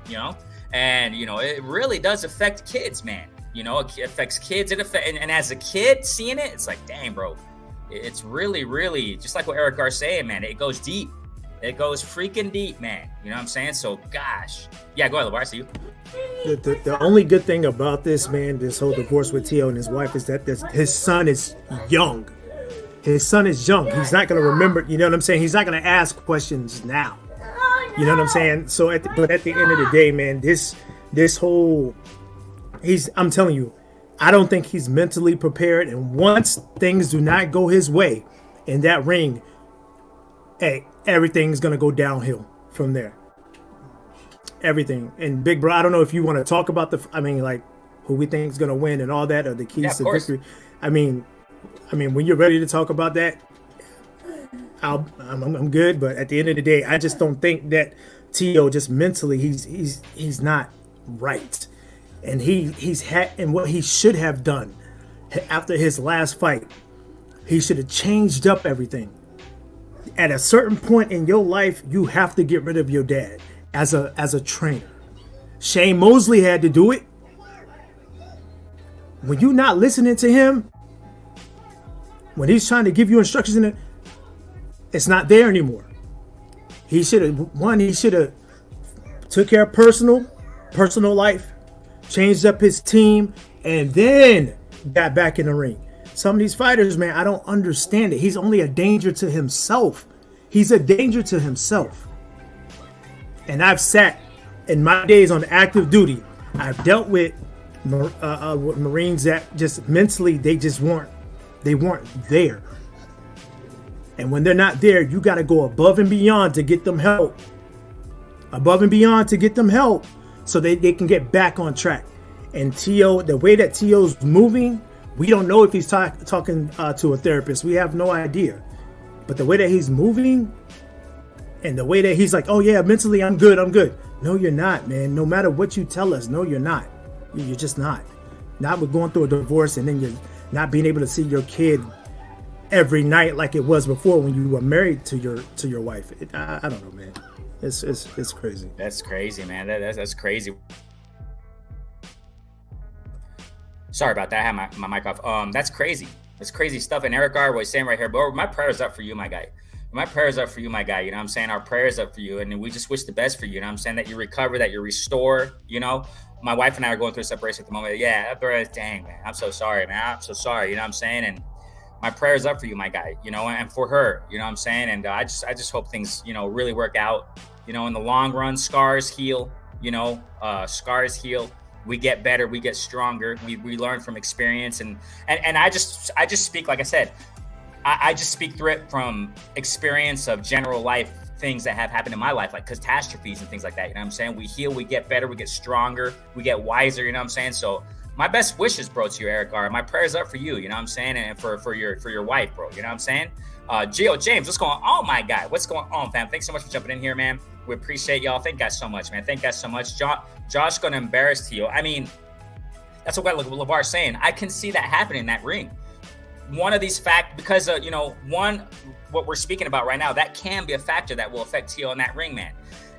you know, and, you know, it really does affect kids, man. You know, it affects kids. And as a kid seeing it, it's like, dang, bro, it's really, really just like what Eric Gar's saying, man. It goes deep. It goes freaking deep, man. You know what I'm saying? So, gosh. Yeah, go ahead, Lavar. I see you. The only good thing about this, man, this whole divorce with Tio and his wife is that his son is young. His son is young. He's not going to remember, you know what I'm saying? He's not going to ask questions now. You know what I'm saying? So, but at the end of the day, man, this whole, I'm telling you, I don't think he's mentally prepared. And once things do not go his way in that ring, hey, everything's going to go downhill from there. Everything. And Big Bro, I don't know if you want to talk about who we think is going to win and all that, or the keys to victory. I mean, when you're ready to talk about that, I'm good. But at the end of the day, I just don't think that Tio just mentally he's not right, and and what he should have done after his last fight, he should have changed up everything. At a certain point in your life, you have to get rid of your dad as a trainer. Shane Mosley had to do it. When you're not listening to him, when he's trying to give you instructions in it, it's not there anymore. He should have took care of personal life, changed up his team, and then got back in the ring. Some of these fighters, man, I don't understand it. He's only a danger to himself. He's a danger to himself. And I've sat in my days on active duty. I've dealt with Marines that just mentally, they weren't there. And when they're not there, you got to go above and beyond to get them help. So they can get back on track. And Tio, the way that Tio's moving, we don't know if he's talking to a therapist. We have no idea. But the way that he's moving and the way that he's like, oh yeah, mentally I'm good. No, you're not, man. No matter what you tell us, no, you're not. You're just not. Not with going through a divorce and then you're not being able to see your kid every night like it was before when you were married to your wife. I don't know, man. It's crazy. That's crazy, man. That's crazy. Sorry about that. I had my mic off. That's crazy. It's crazy stuff. And Eric R was saying right here, bro, my prayers up for you, my guy. My prayers up for you, my guy. You know what I'm saying? Our prayers up for you. And we just wish the best for you. You know what I'm saying? That you recover, that you restore, you know? My wife and I are going through a separation at the moment. Yeah, bro, dang, man. I'm so sorry, man. I'm so sorry. You know what I'm saying? And my prayers up for you, my guy, you know, and for her, you know what I'm saying? And I just hope things, you know, really work out, you know, in the long run. Scars heal, you know, scars heal. We get better, we get stronger, we learn from experience. And I just speak, like I said, I just speak through it from experience of general life things that have happened in my life, like catastrophes and things like that. You know what I'm saying? We heal, we get better, we get stronger, we get wiser, you know what I'm saying? So my best wishes, bro, to you, Eric R. My prayers up for you, you know what I'm saying? And for your wife, bro, you know what I'm saying? Gio James, what's going on, my guy? What's going on, fam? Thanks so much for jumping in here, man. We appreciate y'all. Thank you guys so much, man. Thank you guys so much. Josh gonna embarrass Tio. I mean, that's what Lavar's saying. I can see that happening in that ring. One of these because you know, what we're speaking about right now, that can be a factor that will affect Tio in that ring, man.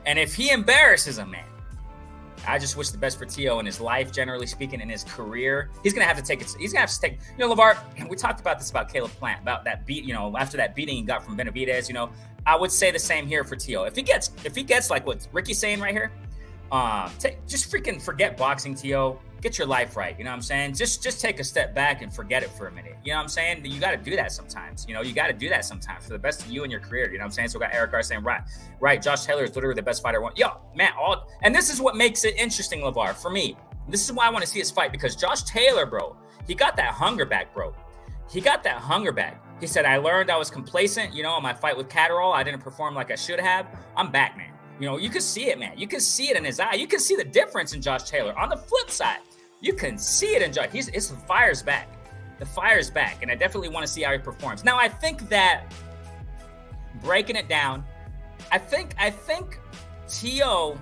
And if he embarrasses him, man, I just wish the best for Tio in his life, generally speaking, in his career. He's gonna have to take it. He's gonna have to take. You know, Lavar. We talked about this about Caleb Plant, about that beat. You know, after that beating he got from Benavidez. You know, I would say the same here for Tio. If he gets like what Ricky's saying right here, just freaking forget boxing, Tio. Get your life right. You know what I'm saying? Just take a step back and forget it for a minute. You know what I'm saying? You got to do that sometimes. You know, you got to do that sometimes for the best of you and your career. You know what I'm saying? So we got Eric R saying, right. Josh Taylor is literally the best fighter. Yo, man, and this is what makes it interesting, Lavar, for me. This is why I want to see his fight, because Josh Taylor, bro, he got that hunger back, bro. He got that hunger back. He said, I learned I was complacent, you know, in my fight with Catterall. I didn't perform like I should have. I'm back, man. You know, you can see it, man. You can see it in his eye. You can see the difference in Josh Taylor. On the flip side, you can see it in Josh. His fire's back. The fire's back. And I definitely want to see how he performs. Now, I think that breaking it down, I think Tio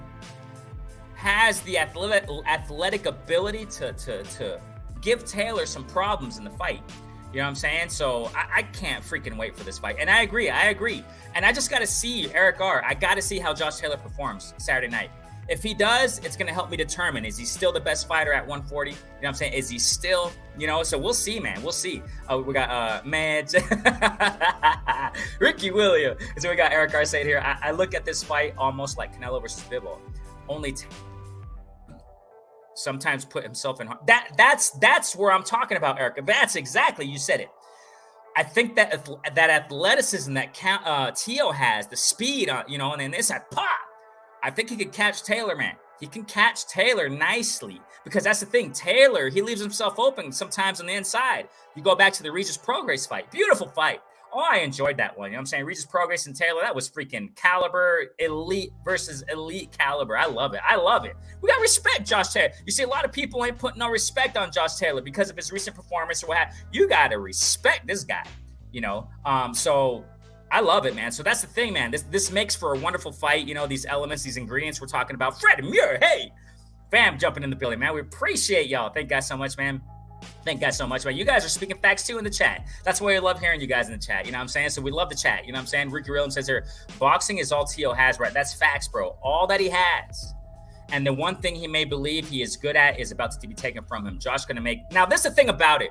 has the athletic ability to give Taylor some problems in the fight. You know what I'm saying? So I can't freaking wait for this fight. And I agree. And I just got to see Eric R. I got to see how Josh Taylor performs Saturday night. If he does, it's going to help me determine, is he still the best fighter at 140? You know what I'm saying? Is he still, you know? So we'll see, man. We'll see. We got Madge, Ricky Williams. So we got Eric R. saying here, I look at this fight almost like Canelo versus Bivol. Only sometimes put himself in harm. That's where I'm talking about, Eric. That's exactly, you said it. I think that athleticism that Tio has, the speed, you know, and then it's like pop. I think he could catch Taylor, man. He can catch Taylor nicely, because that's the thing. Taylor, he leaves himself open sometimes on the inside. You go back to the Regis Prograis fight. Beautiful fight. Oh, I enjoyed that one. You know what I'm saying? Regis Prograis and Taylor, that was freaking caliber, elite versus elite caliber. I love it. We got to respect Josh Taylor. You see, a lot of people ain't putting no respect on Josh Taylor because of his recent performance or what have you. You got to respect this guy, you know? So I love it, man. So that's the thing, man. This makes for a wonderful fight. You know, these elements, these ingredients we're talking about. Fred Muir, hey, fam, jumping in the building, man. We appreciate y'all. Thank you guys so much, man. Thank you guys so much, man. You guys are speaking facts too in the chat. That's why I love hearing you guys in the chat. You know what I'm saying? So we love the chat. You know what I'm saying? Ricky Williams says here, boxing is all Tio has, right? That's facts, bro. All that he has. And the one thing he may believe he is good at is about to be taken from him. Josh going to make. Now, this is the thing about it,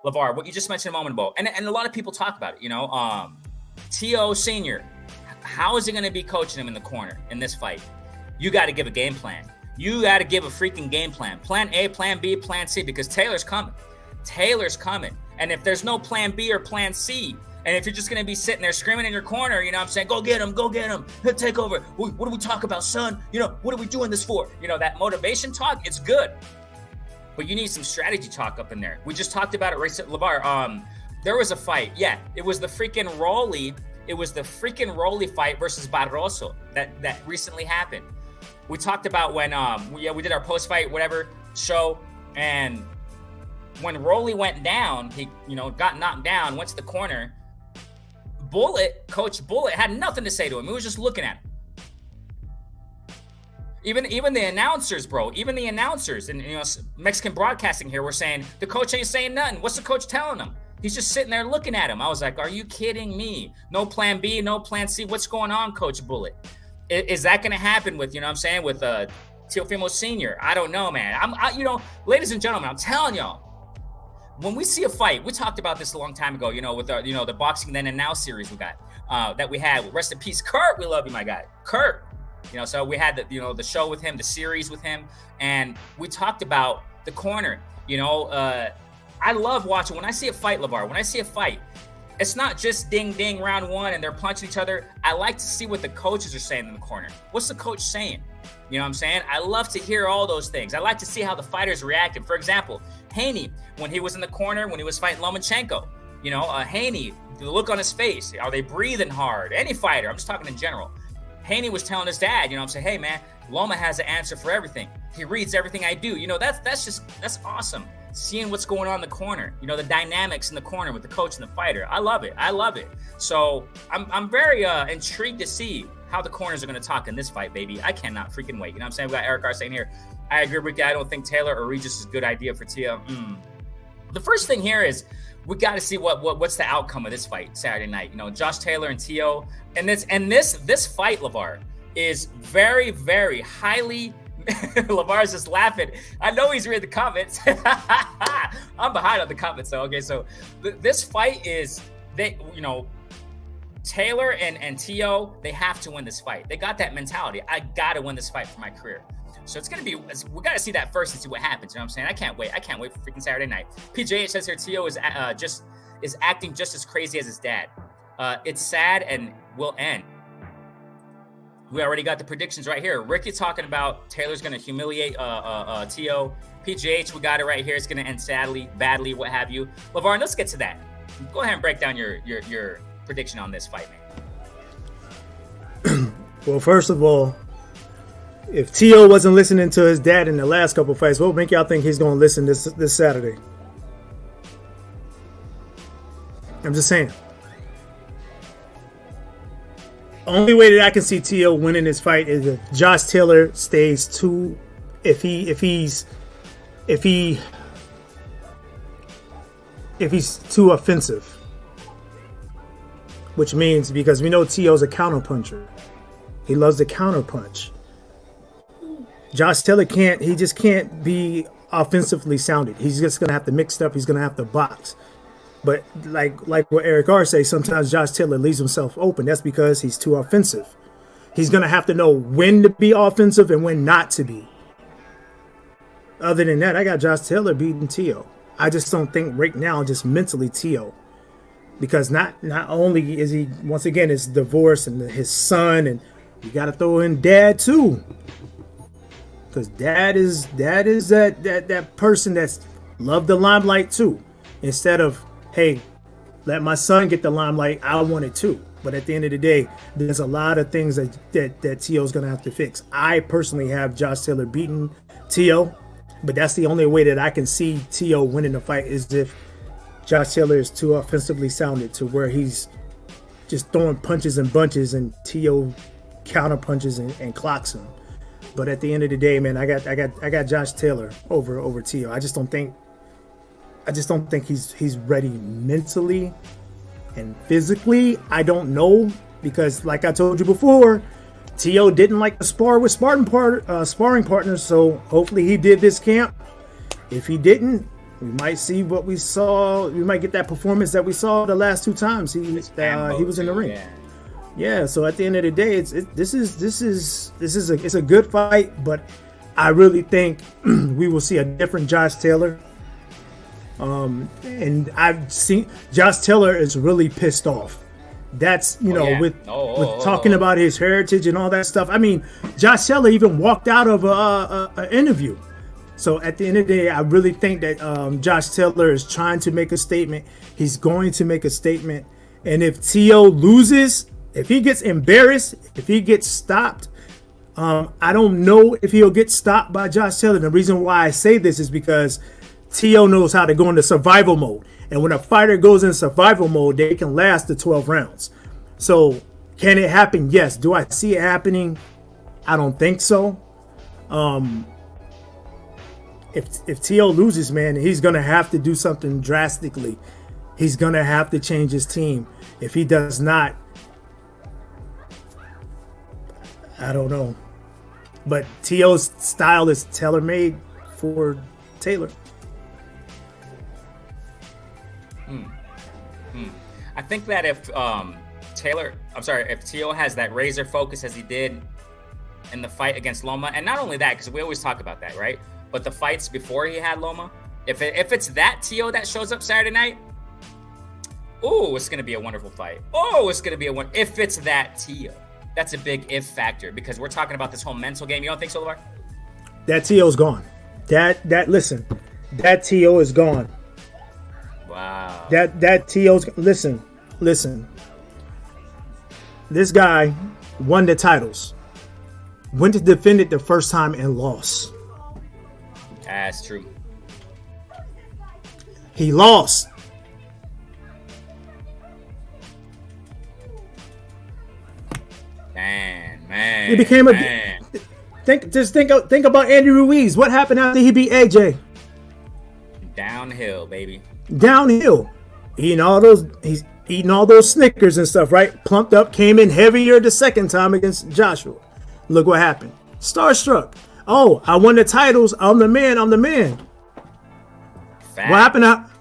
Lavar, what you just mentioned a moment ago. And a lot of people talk about it, you know. Tio Sr., how is he going to be coaching him in the corner in this fight? You got to give a game plan. You got to give a freaking game plan. Plan A, plan B, plan C, because Taylor's coming. And if there's no plan B or plan C, and if you're just going to be sitting there screaming in your corner, you know what I'm saying? Go get him. Take over. What do we talk about, son? You know, what are we doing this for? You know, that motivation talk, it's good. But you need some strategy talk up in there. We just talked about it, Lavar. There was a fight. Yeah, it was the freaking Rolly. It was the freaking Rolly fight versus Barroso that recently happened. We talked about when we did our post-fight whatever show, and when Rolly went down, he got knocked down, went to the corner. Coach Bullet had nothing to say to him. He was just looking at him. Even the announcers, bro, and Mexican broadcasting here were saying the coach ain't saying nothing. What's the coach telling him? He's just sitting there looking at him. I was like, are you kidding me? No plan B, no plan C. What's going on, Coach Bullet? Is that going to happen with, you know what I'm saying, with Teofimo Sr.? I don't know, man. Ladies and gentlemen, I'm telling y'all, when we see a fight, we talked about this a long time ago, with our, the Boxing Then and Now series we got, that we had. Rest in peace, Kurt. We love you, my guy. Kurt. So we had the show with him, the series with him, and we talked about the corner. I love watching when I see a fight, Lavar. When I see a fight, it's not just ding ding round one and they're punching each other. I like to see what the coaches are saying in the corner. What's the coach saying? You know what I'm saying? I love to hear all those things. I like to see how the fighters reacted. For example, Haney, when he was in the corner, when he was fighting Lomachenko, Haney, the look on his face, are they breathing hard? Any fighter, I'm just talking in general. Haney was telling his dad, I'm saying, hey man, Loma has an answer for everything. He reads everything I do. That's awesome. Seeing what's going on in the corner, the dynamics in the corner with the coach and the fighter. I love it. So I'm very intrigued to see how the corners are going to talk in this fight, baby. I cannot freaking wait. You know what I'm saying? We got Eric R saying here, I agree with you. I don't think Taylor or Regis is a good idea for Tio. The first thing here is we got to see what's the outcome of this fight Saturday night. Josh Taylor and Tio, and this fight, Lavar, is very, very highly. Lavar's just laughing. I know he's reading the comments. I'm behind on the comments though. Okay, so this fight is Taylor and Tio, they have to win this fight. They got that mentality. I got to win this fight for my career. So it's going to be, we got to see that first and see what happens. You know what I'm saying? I can't wait for freaking Saturday night. PJH says here, Tio is acting just as crazy as his dad. It's sad and will end. We already got the predictions right here. Ricky talking about Taylor's going to humiliate Tio. PJH, we got it right here. It's going to end sadly, badly, what have you. Lavar, let's get to that. Go ahead and break down your prediction on this fight, man. Well, first of all, if Tio wasn't listening to his dad in the last couple fights, what would make y'all think he's going to listen this Saturday? I'm just saying. Only way that I can see Tio winning this fight is if Josh Taylor stays if he's too offensive. Which means, because we know Tio's a counterpuncher. He loves to counterpunch. Josh Taylor just can't be offensively sounded. He's just gonna have to mix it up. He's gonna have to box. But like what Eric R says, sometimes Josh Taylor leaves himself open. That's because he's too offensive. He's gonna have to know when to be offensive and when not to be. Other than that, I got Josh Taylor beating Tio. I just don't think right now, just mentally, Tio. Because not only is he, once again, his divorce and his son, and you got to throw in dad too. Because dad is that person that's loved the limelight too. Instead of, hey, let my son get the limelight, I want it too. But at the end of the day, there's a lot of things that Tio's going to have to fix. I personally have Josh Taylor beating Tio, but that's the only way that I can see Tio winning the fight is if Josh Taylor is too offensively sounded to where he's just throwing punches and bunches and Tio counter punches and clocks him. But at the end of the day, man, I got Josh Taylor over Tio. I just don't think he's ready mentally and physically. I don't know, because like I told you before, Tio didn't like to spar with sparring partners, so hopefully he did this camp. If he didn't, we might see what we saw. We might get that performance that we saw the last two times he was in the ring. Yeah. So at the end of the day, this is a good fight, but I really think we will see a different Josh Taylor. And I've seen Josh Taylor is really pissed off. That's with talking about his heritage and all that stuff. I mean, Josh Taylor even walked out of an interview. So at the end of the day, I really think that Josh Taylor is trying to make a statement. He's going to make a statement. And if Tio loses, if he gets embarrassed, if he gets stopped, I don't know if he'll get stopped by Josh Taylor. The reason why I say this is because Tio knows how to go into survival mode. And when a fighter goes in survival mode, they can last the 12 rounds. So can it happen? Yes. Do I see it happening? I don't think so. If Tio loses, man, he's going to have to do something drastically. He's going to have to change his team. If he does not, I don't know. But Tio's style is tailor-made for Taylor. Hmm. Hmm. I think that if if Tio has that razor focus as he did in the fight against Loma, and not only that, because we always talk about that, right? But the fights before he had Loma, if it's that Tio that shows up Saturday night, oh, it's gonna be a wonderful fight. Oh, it's gonna be if it's that Tio. That's a big if factor because we're talking about this whole mental game. You don't think so, Lavar? That Tio's gone. Listen, that Tio is gone. Wow. That Tio's listen. This guy won the titles. Went to defend it the first time and lost. That's true. He lost. Man. He became think about Andy Ruiz. What happened after he beat AJ? Downhill, baby. Downhill. He's eating all those Snickers and stuff, right? Plumped up, came in heavier the second time against Joshua. Look what happened. Starstruck. Oh, I won the titles. I'm the man. Fact.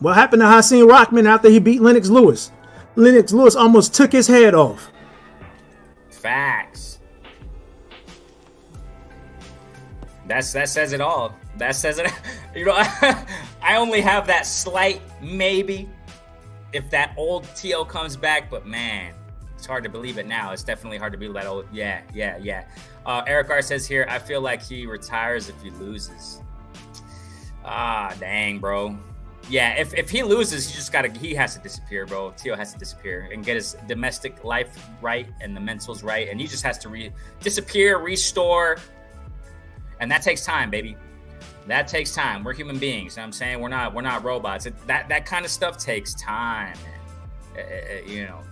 What happened to Hakeem Rockman after he beat Lennox Lewis? Lennox Lewis almost took his head off. Facts. That says it all. That says it. I only have that slight maybe if that old Tio comes back, but man, it's hard to believe it now. It's definitely hard to believe that old. Yeah. Eric R says here, I feel like he retires if he loses. Ah, dang, bro. Yeah, if he loses, he has to disappear, bro. Tio has to disappear and get his domestic life right and the mentals right, and he just has to disappear, restore, and that takes time, baby. That takes time. We're human beings. You know what I'm saying? We're not robots. That kind of stuff takes time.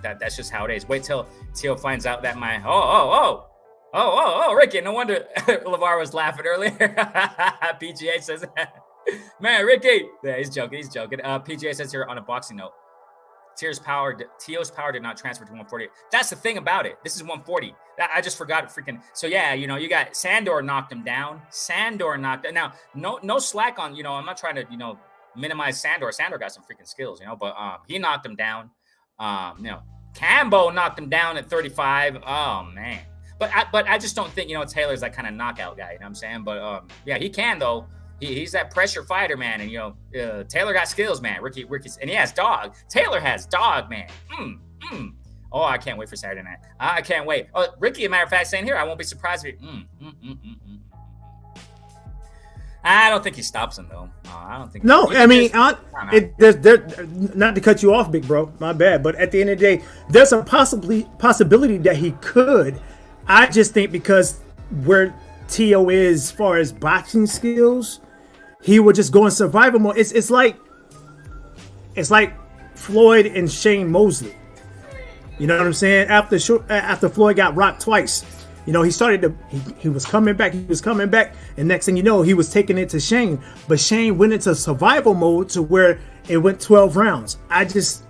That's just how it is. Wait till Tio finds out that my Ricky. No wonder Lavar was laughing earlier. PGA says, man, Ricky. Yeah, he's joking. PGA says here on a boxing note, Tio's power did not transfer to 140. That's the thing about it. This is 140. I just forgot it freaking. So yeah, you got Sandor knocked him down. Now, no slack on, I'm not trying to, minimize Sandor. Sandor got some freaking skills, but he knocked him down. Cambo knocked him down at 35. Oh man. But I just don't think, Taylor's that kind of knockout guy, you know what I'm saying? But yeah, he can though. He's that pressure fighter, man. And, Taylor got skills, man. Ricky's, and he has dog. Taylor has dog, man. Oh, I can't wait for Saturday night. I can't wait. Oh, Ricky, as a matter of fact, saying here, I won't be surprised if I don't think he stops him, though. I don't think. No, I mean, not to cut you off, big bro. My bad. But at the end of the day, there's a possibility that he could. I just think because where Tio is as far as boxing skills, he would just go in survival mode. It's like Floyd and Shane Mosley. You know what I'm saying? After Floyd got rocked twice, he was coming back, and next thing you know, he was taking it to Shane. But Shane went into survival mode to where it went 12 rounds. I just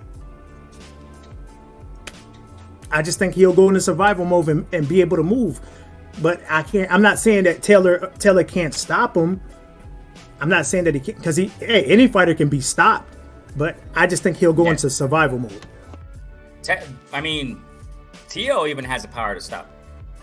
think he'll go into survival mode and be able to move. But I'm not saying that Taylor can't stop him. I'm not saying that he can't, because any fighter can be stopped. But I just think he'll go into survival mode. I mean, Tio even has the power to stop.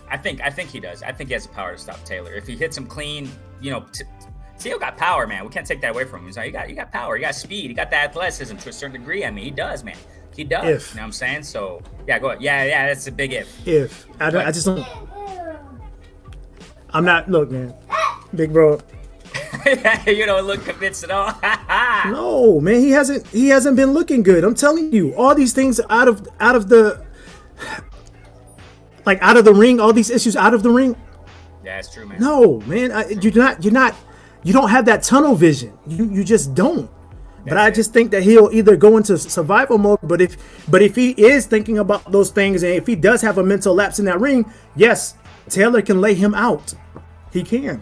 I think he does. I think he has the power to stop Taylor if he hits him clean. Tio got power, man. We can't take that away from him. So you got power. You got speed. You got the athleticism to a certain degree. I mean, he does, man. He does. You know what I'm saying? So yeah, go ahead. Yeah, that's a big if. I just don't. I'm not. Look, man, big bro. You don't look convinced at all. No, man, he hasn't been looking good. I'm telling you, all these things out of the ring, all these issues out of the ring. Yeah, it's true, man. No, man, you don't have that tunnel vision. You just don't. But I just think that he'll either go into survival mode. But if he is thinking about those things, and if he does have a mental lapse in that ring, yes, Taylor can lay him out. He can.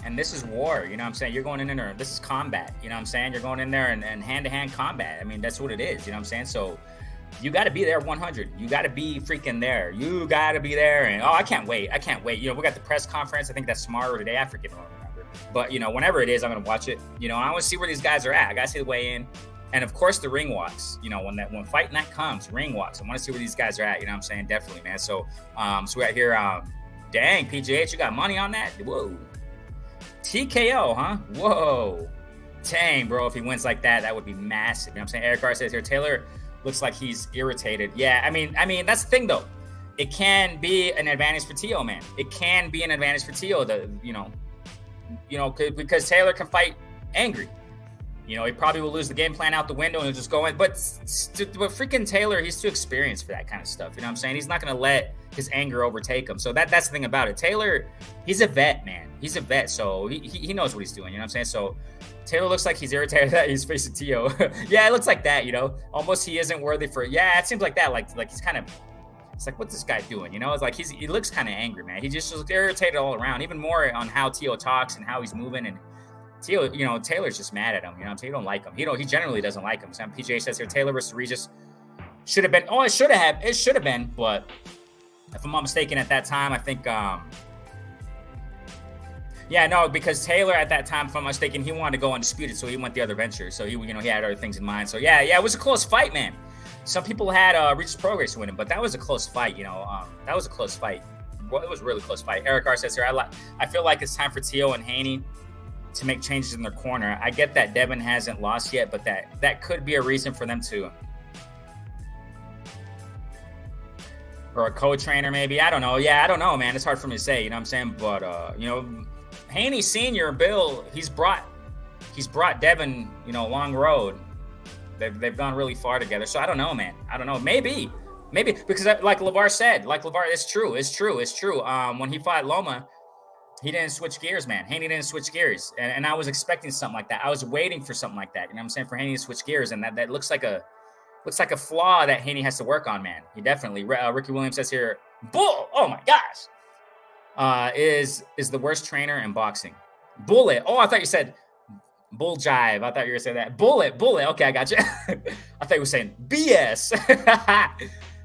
And this is war, you know what I'm saying? You're going in there, this is combat, you know what I'm saying? You're going in there and hand-to-hand combat. I mean, that's what it is, you know what I'm saying? So you got to be there 100. You got to be freaking there. You got to be there. And, I can't wait. We got the press conference. I think that's tomorrow or today. I don't remember. But, whenever it is, I'm going to watch it. I want to see where these guys are at. I got to see the weigh-in. And of course the ring walks, you know, when fight night comes, ring walks. I want to see where these guys are at, you know what I'm saying? Definitely, man. So so we got here, dang, PGH, you got money on that? Whoa. TKO, huh? Whoa. Dang, bro, if he wins like that, that would be massive. You know what I'm saying? Eric R says here, Taylor looks like he's irritated. Yeah, I mean, that's the thing though. It can be an advantage for Tio, man. It can be an advantage for Tio, you know, because Taylor can fight angry. You know, he probably will lose the game plan out the window and he'll just go in. But freaking Taylor, he's too experienced for that kind of stuff. You know what I'm saying? He's not going to let his anger overtake him. So that's the thing about it. Taylor, he's a vet, man. He's a vet. So he knows what he's doing. You know what I'm saying? So Taylor looks like he's irritated that he's facing Tio. Yeah, it looks like that, you know. Almost he isn't worthy for it. Yeah, it seems like that. Like he's kind of, it's like, what's this guy doing? You know, it's like he looks kind of angry, man. He just looks irritated all around, even more on how Tio talks and how he's moving. And Tio, you know, Taylor's just mad at him. You know what I'm saying? He don't like him. He generally doesn't like him. So PJ says here, Taylor versus Regis should have been. Oh, it should have been. But if I'm not mistaken, at that time, I think. Yeah, no, because Taylor at that time, if I'm not mistaken, he wanted to go undisputed, so he went the other venture. So he had other things in mind. So yeah, it was a close fight, man. Some people had Regis Prograis winning, but that was a close fight. You know, that was a close fight. Well, it was a really close fight. Eric R says here, I feel like it's time for Tio and Haney to make changes in their corner. I get that Devin hasn't lost yet, but that could be a reason for them to, or a co-trainer maybe. I don't know. Yeah, I don't know, man. It's hard for me to say. You know what I'm saying? But you know, Haney Senior, Bill, he's brought Devin, you know, a long road. They've gone really far together. So I don't know, man. I don't know. Maybe because like Lavar said, it's true. When he fought Loma, he didn't switch gears, man. Haney didn't switch gears. And I was expecting something like that. I was waiting for something like that. You know what I'm saying? For Haney to switch gears. And that looks like a flaw that Haney has to work on, man. He definitely. Ricky Williams says here, Bull, oh my gosh, is the worst trainer in boxing. Bullet. Oh, I thought you said Bull Jive. I thought you were saying that. Bullet. Okay, I got you. I thought you were saying BS.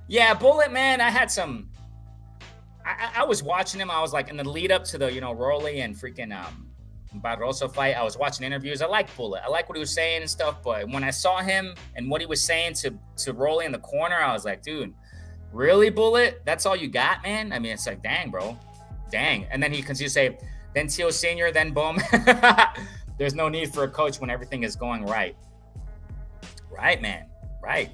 Yeah, Bullet, man. I had some. I was watching him. I was like in the lead up to the, you know, Rolly and freaking Barroso fight. I was watching interviews. I like Bullet. I like what he was saying and stuff. But when I saw him and what he was saying to Rolly in the corner, I was like, dude, really, Bullet? That's all you got, man? I mean, it's like, dang, bro. Dang. And then he continues to say, then Tio Senior, then boom. There's no need for a coach when everything is going right. Right, man. Right.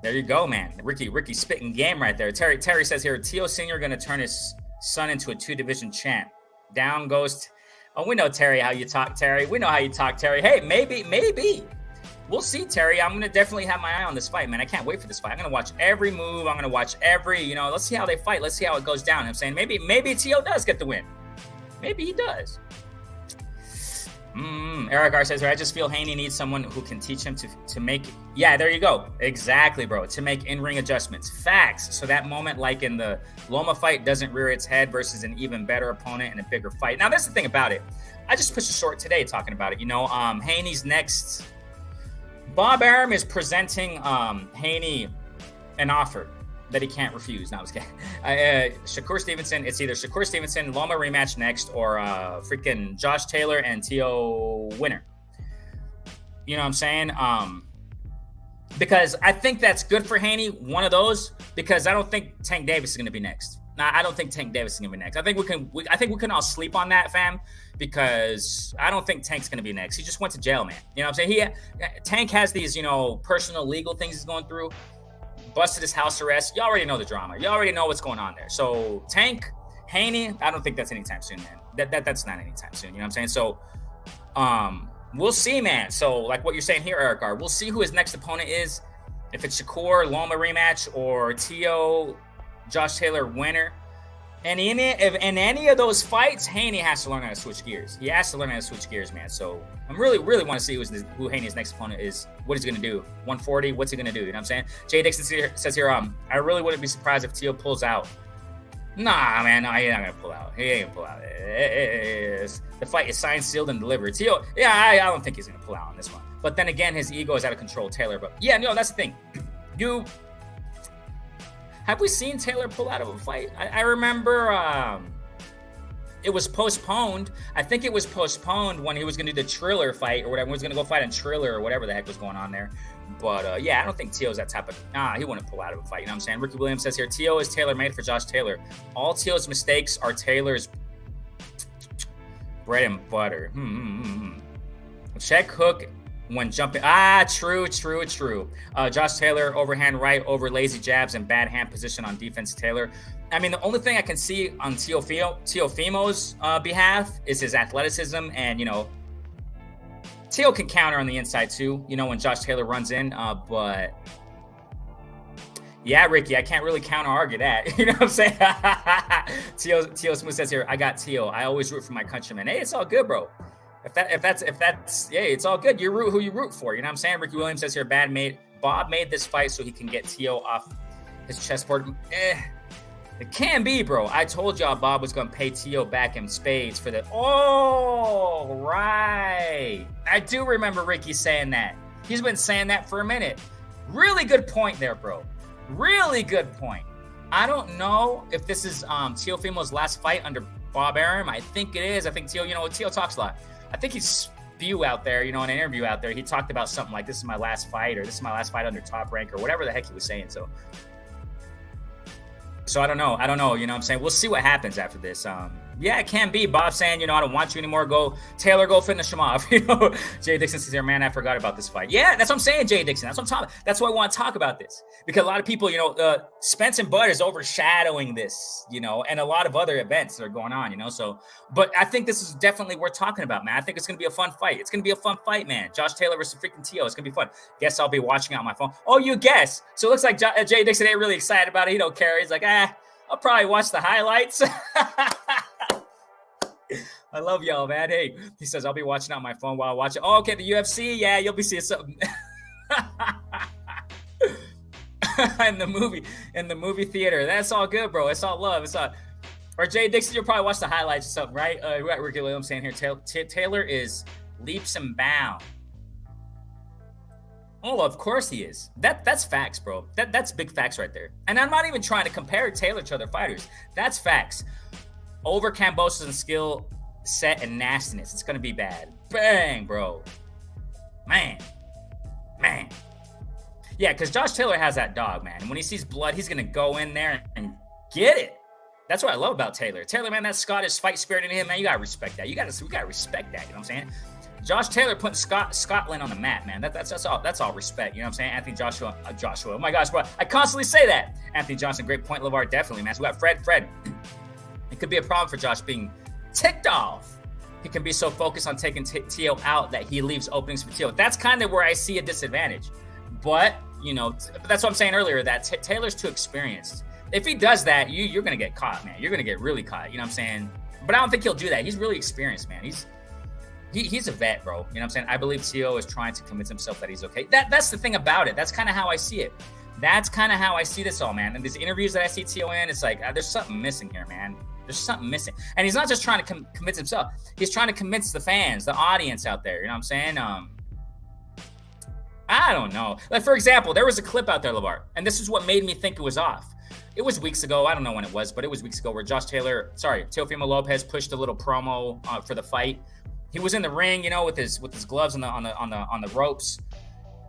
There you go, man. Ricky spitting game right there. Terry says here, Tio Senior going to turn his son into a 2-division champ. Down goes. Oh, we know, Terry, how you talk, Terry. We know how you talk, Terry. Hey, maybe. We'll see, Terry. I'm going to definitely have my eye on this fight, man. I can't wait for this fight. I'm going to watch every move. I'm going to watch every, you know, let's see how they fight. Let's see how it goes down. I'm saying maybe Tio does get the win. Maybe he does. Eric R says here, I just feel Haney needs someone who can teach him to make. Yeah, there you go. Exactly, bro. To make in-ring adjustments. Facts. So that moment, like in the Loma fight, doesn't rear its head versus an even better opponent in a bigger fight. Now, that's the thing about it. I just pushed a short today talking about it. You know, Haney's next. Bob Arum is presenting Haney an offer that he can't refuse. No, I was kidding. Shakur Stevenson, it's either Shakur Stevenson, Loma rematch next, or freaking Josh Taylor and Tio winner. You know what I'm saying? Because I think that's good for Haney, one of those, because I don't think Tank Davis is going to be next. I don't think Tank Davis is going to be next. I think we can all sleep on that, fam, because I don't think Tank's going to be next. He just went to jail, man. You know what I'm saying? Tank has these, you know, personal legal things he's going through. Busted his house arrest. You already know the drama. You already know what's going on there. So Tank, Haney, I don't think that's anytime soon, man. That's not anytime soon. You know what I'm saying? So we'll see, man. So like what you're saying here, Eric R, we'll see who his next opponent is. If it's Shakur, Loma rematch, or Tio, Josh Taylor winner. And in any of those fights, Haney has to learn how to switch gears. He has to learn how to switch gears, man. So I really want to see who Haney's next opponent is. What he's going to do. 140, what's he going to do? You know what I'm saying? Jay Dixon says here, I really wouldn't be surprised if Tio pulls out. Nah, man, no, he's not going to pull out. He ain't going to pull out. The fight is signed, sealed, and delivered. Tio, yeah, I don't think he's going to pull out on this one. But then again, his ego is out of control, Taylor. But yeah, no, that's the thing. Have we seen Taylor pull out of a fight? I remember it was postponed. I think it was postponed when he was going to do the Triller fight or whatever. He was going to go fight on Triller or whatever the heck was going on there. But yeah, I don't think T.O.'s that type of, he wouldn't pull out of a fight. You know what I'm saying? Ricky Williams says here, T.O. is tailor-made for Josh Taylor. All T.O.'s mistakes are Taylor's bread and butter. Check hook when jumping. True. Josh Taylor, overhand right over lazy jabs and bad hand position on defense. Taylor. I mean, the only thing I can see on Teofimo's behalf is his athleticism, and Teo can counter on the inside too. When Josh Taylor runs in, but yeah, Ricky, I can't really counter argue that. You know what I'm saying? Teo Smooth says here, I got Teo. I always root for my countrymen. Hey, it's all good, bro. If that's yeah, it's all good. You root who you root for. You know what I'm saying? Ricky Williams says here, Bob made this fight so he can get Teo off his chessboard. It can be, bro. I told y'all Bob was gonna pay Teo back in spades for the. Oh, right. I do remember Ricky saying that. He's been saying that for a minute. Really good point there, bro. Really good point. I don't know if this is Teofimo's last fight under Bob Arum. I think it is. I think Teo, Teo talks a lot. I think he's spew out there, in an interview out there. He talked about something like, this is my last fight, or this is my last fight under Top Rank, or whatever the heck he was saying. So I don't know. You know what I'm saying? We'll see what happens after this. Yeah, it can be. Bob saying, I don't want you anymore. Go, Taylor, go finish him off. Jay Dixon says here, man, I forgot about this fight. Yeah, that's what I'm saying, Jay Dixon. That's what I'm talking. That's why I want to talk about this. Because a lot of people, Spence and Bud is overshadowing this, and a lot of other events that are going on, So, but I think this is definitely worth talking about, man. I think it's going to be a fun fight. It's going to be a fun fight, man. Josh Taylor versus freaking Teo. It's going to be fun. Guess I'll be watching on my phone. Oh, you guess. So it looks like Jay Dixon ain't really excited about it. He don't care. He's like, I'll probably watch the highlights. I love y'all, man. Hey, he says, I'll be watching on my phone while I watch it. Oh, okay, the UFC? Yeah, you'll be seeing something. in the movie theater. That's all good, bro. It's all love. It's all. Or Jay Dixon, you'll probably watch the highlights or something, right? Ricky Williams saying here, Taylor is leaps and bounds. Oh, of course he is. That's facts, bro. That's big facts right there. And I'm not even trying to compare Taylor to other fighters. That's facts. Over Kambosos skill set and nastiness. It's going to be bad. Bang, bro. Man. Yeah, because Josh Taylor has that dog, man. And when he sees blood, he's going to go in there and get it. That's what I love about Taylor. Taylor, man, that Scottish fight spirit in him, man, you got to respect that. We got to respect that, you know what I'm saying? Josh Taylor putting Scotland on the map, man. That's all respect. You know what I'm saying? Anthony Joshua. Oh my gosh, bro. I constantly say that. Anthony Johnson, great point. Lavar, definitely, man. So we got Fred. It could be a problem for Josh being ticked off. He can be so focused on taking Teo out that he leaves openings for Teo. That's kind of where I see a disadvantage. But, that's what I'm saying earlier, that Taylor's too experienced. If he does that, you're going to get caught, man. You're going to get really caught. You know what I'm saying? But I don't think he'll do that. He's really experienced, man. He's a vet, bro. You know what I'm saying? I believe Teo is trying to convince himself that he's okay. That's the thing about it. That's kind of how I see it. That's kind of how I see this all, man. And these interviews that I see Teo in, it's like, there's something missing here, man. There's something missing. And he's not just trying to convince himself. He's trying to convince the fans, the audience out there. You know what I'm saying? I don't know. Like, for example, there was a clip out there, Lavar, and this is what made me think it was off. It was weeks ago. I don't know when it was, but it was weeks ago where Teofimo Lopez pushed a little promo for the fight. He was in the ring, with his gloves on the ropes.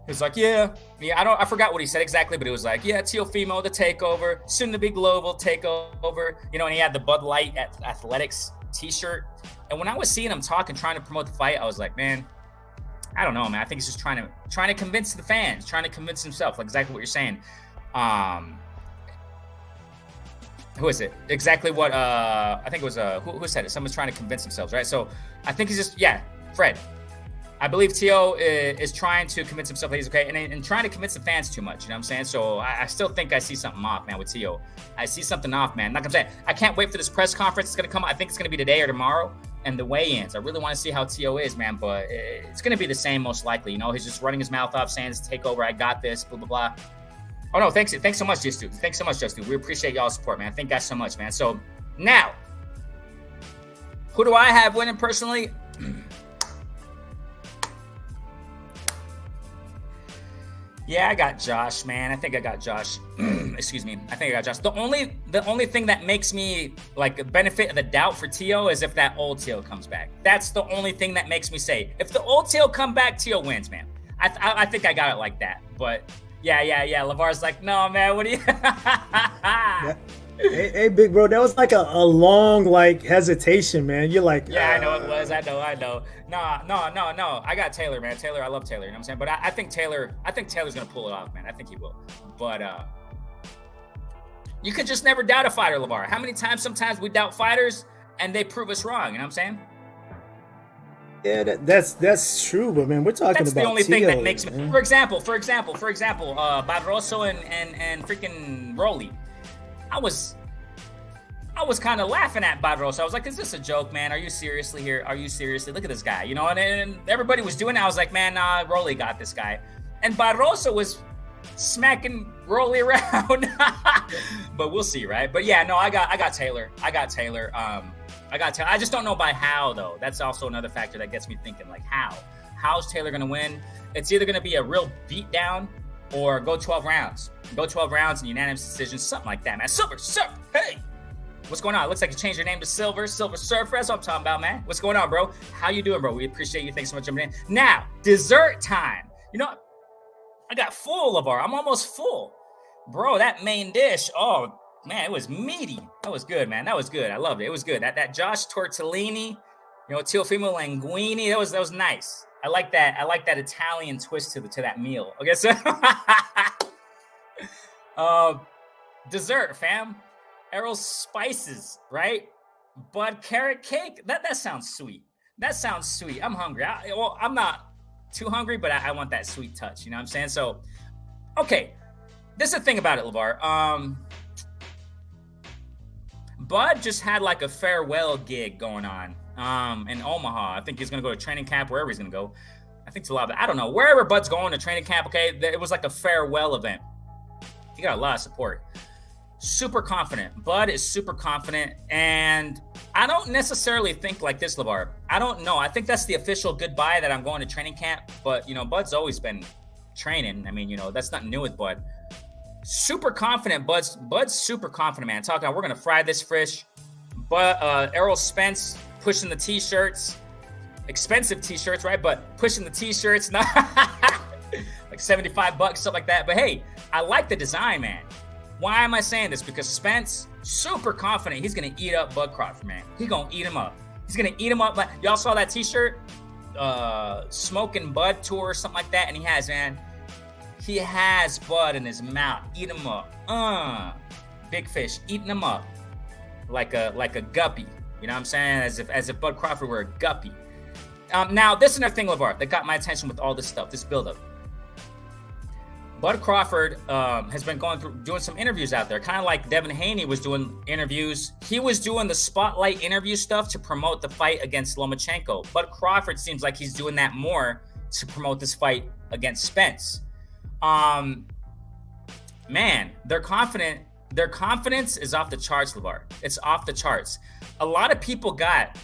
He was like, yeah. I forgot what he said exactly, but it was like, yeah, Teofimo, the takeover, soon to be global takeover. And he had the Bud Light Athletics t-shirt. And when I was seeing him talk and trying to promote the fight, I was like, man, I don't know, man. I think he's just trying to convince the fans, trying to convince himself, like exactly what you're saying. Who is it? Exactly what I think it was who said it? Someone's trying to convince themselves, right? So I think he's just Fred. I believe Teo is trying to convince himself that he's okay and trying to convince the fans too much, you know what I'm saying? So I still think I see something off, man, with Teo. I see something off, man. Like I'm saying, I can't wait for this press conference. It's gonna come. I think it's gonna be today or tomorrow, and the weigh-ins. I really want to see how Teo is, man, but it's gonna be the same most likely. He's just running his mouth off, saying it's takeover. I got this, blah blah blah. Oh, no, thanks so much, Just Dude. Thanks so much, Just Dude. We appreciate y'all's support, man. Thank you guys so much, man. So, now, who do I have winning personally? Yeah, I got Josh, man. I think I got Josh. Excuse me. I think I got Josh. The only thing that makes me like a benefit of the doubt for Tio is if that old Tio comes back. That's the only thing that makes me say if the old Tio come back, Tio wins, man. I think I got it like that. But yeah. Lavar's like, no, man. What do you? Hey, big bro, that was like a long like hesitation, man. You're like, yeah, I know it was. I know. No. I got Taylor, man. Taylor, I love Taylor. You know what I'm saying? But I think Taylor's gonna pull it off, man. I think he will. But you could just never doubt a fighter, Lavar. How many times? Sometimes we doubt fighters and they prove us wrong. You know what I'm saying? Yeah, that's true, but man, we're talking That's about the only thing Tio, that makes me. man. For example, Barroso and freaking Rolly. I was kind of laughing at Barroso. I was like, is this a joke, man? Are you seriously here? Are you seriously? Look at this guy, you know? And everybody was doing it. I was like, man, nah, Rolly got this guy. And Barroso was smacking Rolly around. But we'll see, right? But yeah, no, I got Taylor. I got Taylor. I just don't know by how, though. That's also another factor that gets me thinking, like, how? How's Taylor going to win? It's either going to be a real beatdown or go 12 rounds. Go 12 rounds and unanimous decisions, something like that, man. Silver Surfer, hey! What's going on? It looks like you changed your name to Silver Surfer. That's what I'm talking about, man. What's going on, bro? How you doing, bro? We appreciate you. Thanks so much for jumping in. Now, dessert time. You know, I got full, Lavar. I'm almost full. Bro, that main dish, oh, man, it was meaty. That was good, man. That was good. I loved it. It was good. That Josh tortellini, you know, Teofimo linguine, that was nice. I like that Italian twist to that meal. Okay, so dessert, fam. Errol's spices, right? Bud carrot cake. That sounds sweet. That sounds sweet. I'm hungry. I'm not too hungry, but I want that sweet touch. You know what I'm saying? So, okay. This is the thing about it, Lavar. Bud just had like a farewell gig going on in Omaha. I think he's going to go to training camp, wherever he's going to go. I think it's a lot of, I don't know, wherever Bud's going to training camp, okay? It was like a farewell event. He got a lot of support. Super confident. Bud is super confident. And I don't necessarily think like this, Lavar. I don't know. I think that's the official goodbye that I'm going to training camp. But, you know, Bud's always been training. I mean, you know, that's nothing new with Bud. Super confident. Bud's super confident, man. Talking about we're going to fry this fish. But Errol Spence pushing the T-shirts. Expensive T-shirts, right? But pushing the T-shirts. Not like $75, something like that. But, hey, I like the design, man. Why am I saying this? Because Spence, super confident he's going to eat up Bud Crawford, man. He's going to eat him up. He's going to eat him up. Y'all saw that T-shirt? Smoking Bud tour or something like that. And he has Bud in his mouth. Eat him up. Big fish. Eating him up. Like a guppy. You know what I'm saying? As if Bud Crawford were a guppy. Now, this is another thing, Lavar, that got my attention with all this stuff, this buildup. Bud Crawford has been doing some interviews out there, kind of like Devin Haney was doing interviews. He was doing the spotlight interview stuff to promote the fight against Lomachenko. Bud Crawford seems like he's doing that more to promote this fight against Spence. Man, they're confident. Their confidence is off the charts, Lavar. It's off the charts. A lot of people got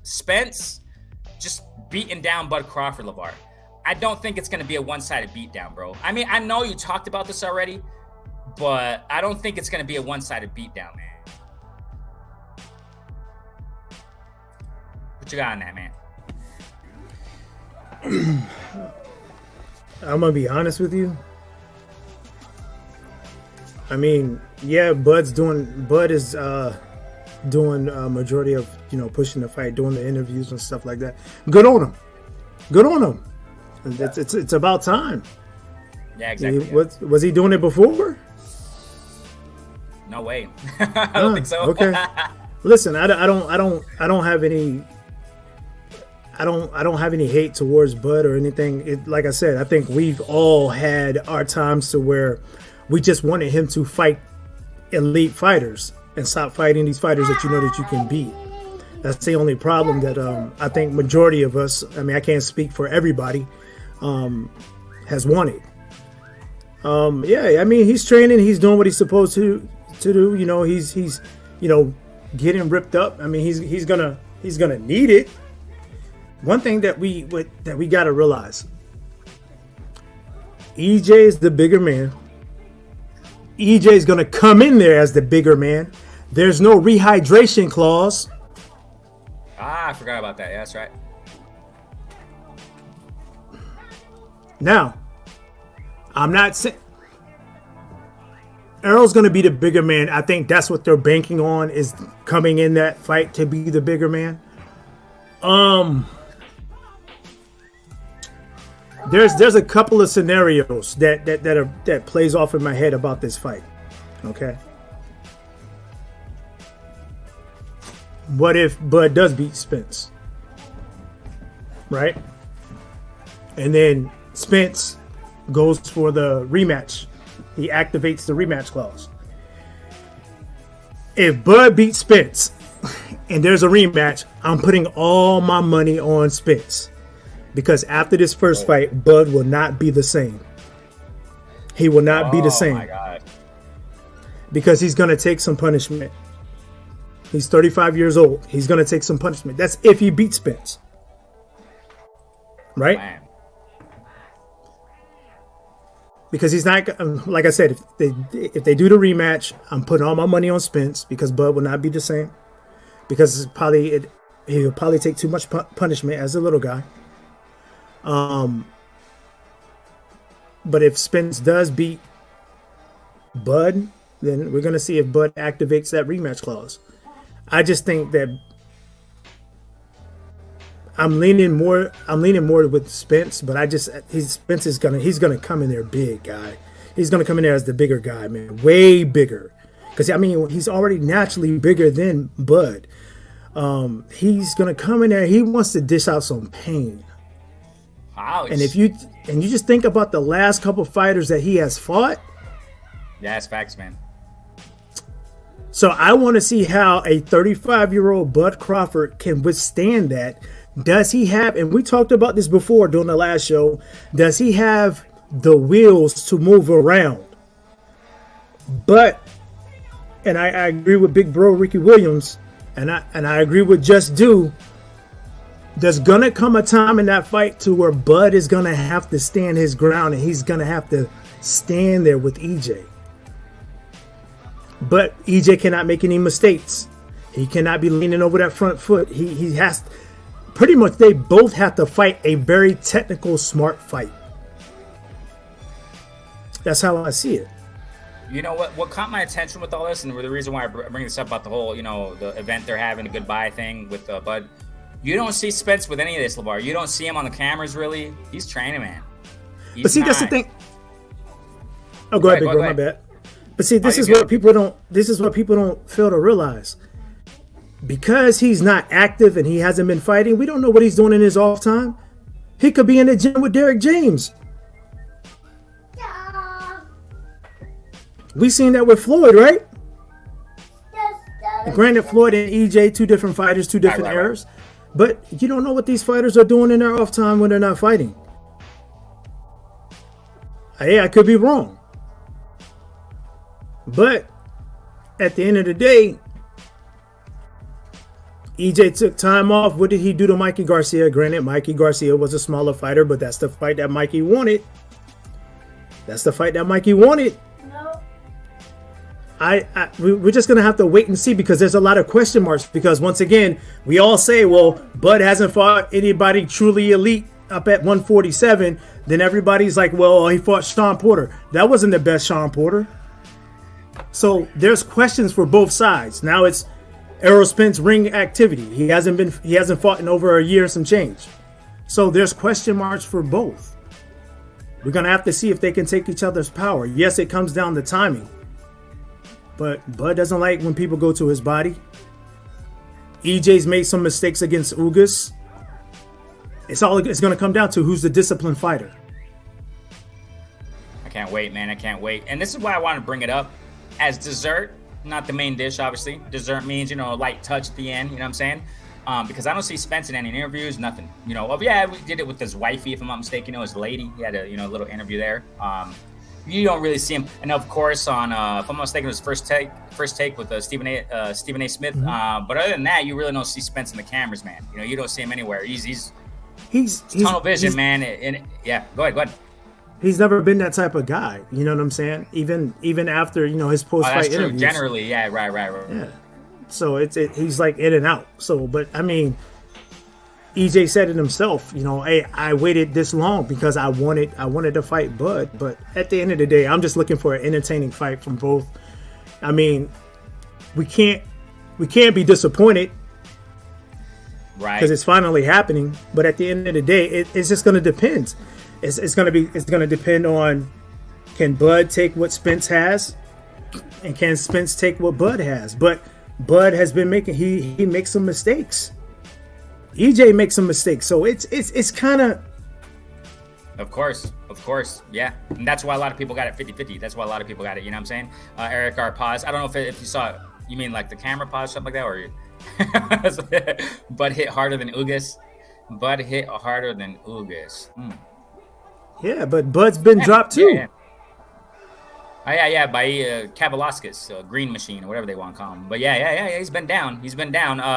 Spence just beating down Bud Crawford, Lavar. I don't think it's going to be a one-sided beatdown, bro. I mean, I know you talked about this already, but I don't think it's going to be a one-sided beatdown, man. What you got on that, man? I'm going to be honest with you. I mean, yeah, Bud is doing majority of, you know, pushing the fight, doing the interviews and stuff like that. Good on him. It's about time. Yeah, exactly. Was he doing it before? No way. I don't think so. Okay. Listen, I don't have any hate towards Bud or anything. Like I said, I think we've all had our times to where we just wanted him to fight elite fighters and stop fighting these fighters that you know that you can beat. That's the only problem that I think majority of us, I mean, I can't speak for everybody, has wanted. Yeah, I mean, he's training, he's doing what he's supposed to do. You know, he's you know, getting ripped up. I mean, he's gonna need it. One thing that we got to realize, EJ is the bigger man. EJ is going to come in there as the bigger man. There's no rehydration clause. I forgot about that. Yeah, that's right. Now, I'm not saying Errol's going to be the bigger man. I think that's what they're banking on, is coming in that fight to be the bigger man. There's a couple of scenarios that plays off in my head about this fight. Okay. What if Bud does beat Spence? Right? And then Spence goes for the rematch. He activates the rematch clause. If Bud beats Spence and there's a rematch, I'm putting all my money on Spence. Because after this first fight, Bud will not be the same. He will not be the same. Oh my God. Because he's going to take some punishment. He's 35 years old. He's going to take some punishment. That's if he beats Spence. Right? Man. Because he's not, like I said, if they do the rematch, I'm putting all my money on Spence because Bud will not be the same. Because he'll probably take too much punishment as a little guy. But if Spence does beat Bud, then we're gonna see if Bud activates that rematch clause. I just think that I'm leaning more with Spence, but Spence is gonna come in there big, guy. He's gonna come in there as the bigger guy, man, way bigger. Because I mean, he's already naturally bigger than Bud. He's gonna come in there. He wants to dish out some pain. Ouch. And you just think about the last couple fighters that he has fought. Yeah, that's facts, man. So I want to see how a 35-year-old Bud Crawford can withstand that. Does he have, and we talked about this before during the last show, does he have the wheels to move around? But, and I agree with Big Bro Ricky Williams, and I agree with Just Do. There's gonna come a time in that fight to where Bud is gonna have to stand his ground, and he's gonna have to stand there with EJ. But EJ cannot make any mistakes. He cannot be leaning over that front foot. He has, pretty much they both have to fight a very technical, smart fight. That's how I see it. You know what caught my attention with all this, and the reason why I bring this up about the whole, the event they're having, the goodbye thing with Bud. You don't see Spence with any of this, Lavar. You don't see him on the cameras, really. He's training, man. But see, that's the thing. Oh, go ahead, Big Bro, my bad. But see, this is what people don't fail to realize. Because he's not active and he hasn't been fighting, we don't know what he's doing in his off time. He could be in the gym with Derek James. We seen that with Floyd, right? Granted, Floyd and EJ, two different fighters, two different eras. But you don't know what these fighters are doing in their off time when they're not fighting. Hey, I could be wrong. But at the end of the day, EJ took time off. What did he do to Mikey Garcia? Granted, Mikey Garcia was a smaller fighter, but that's the fight that Mikey wanted. No. We're just going to have to wait and see, because there's a lot of question marks. Because once again, we all say, well, Bud hasn't fought anybody truly elite up at 147. Then everybody's like, well, he fought Sean Porter. That wasn't the best Sean Porter. So there's questions for both sides. Now it's Errol Spence ring activity. He hasn't fought in over a year and some change. So there's question marks for both. We're going to have to see if they can take each other's power. Yes, it comes down to timing. But Bud doesn't like when people go to his body. EJ's made some mistakes against Ugas. It's going to come down to who's the disciplined fighter. I can't wait, man. I can't wait. And this is why I want to bring it up. As dessert, not the main dish, obviously. Dessert means, a light touch at the end, you know what I'm saying? Because I don't see Spence in any interviews, nothing. We did it with his wifey, if I'm not mistaken, his lady. He had a, little interview there. You don't really see him. And of course, on, if I'm not mistaken, it was first take with Stephen A. Smith. Mm-hmm. But other than that, you really don't see Spence in the cameras, man. You don't see him anywhere. He's tunnel vision, man. Yeah, go ahead. He's never been that type of guy. You know what I'm saying? Even after, you know, his Oh, post that's fight true. interviews. Generally, yeah, right. Yeah. So he's like in and out. So, but I mean, EJ said it himself. You know, hey, I waited this long because I wanted to fight Bud. But at the end of the day, I'm just looking for an entertaining fight from both. I mean, we can't be disappointed, Right. because it's finally happening. But at the end of the day, it's just going to depend. It's going to depend on, can Bud take what Spence has, and can Spence take what Bud has. But Bud has been making he makes some mistakes. EJ makes some mistakes, so it's kind of. Of course. Yeah. And that's why a lot of people got it 50-50. That's why a lot of people got it. You know what I'm saying? Eric R. pause. I don't know if you saw it. You mean like the camera pause, something like that? Or Bud hit harder than Ugas. Bud hit harder than Ugas. Yeah, but Bud's been dropped too. Yeah. Oh, yeah, by Kavalauskas, Green Machine, or whatever they want to call him. But yeah, he's been down.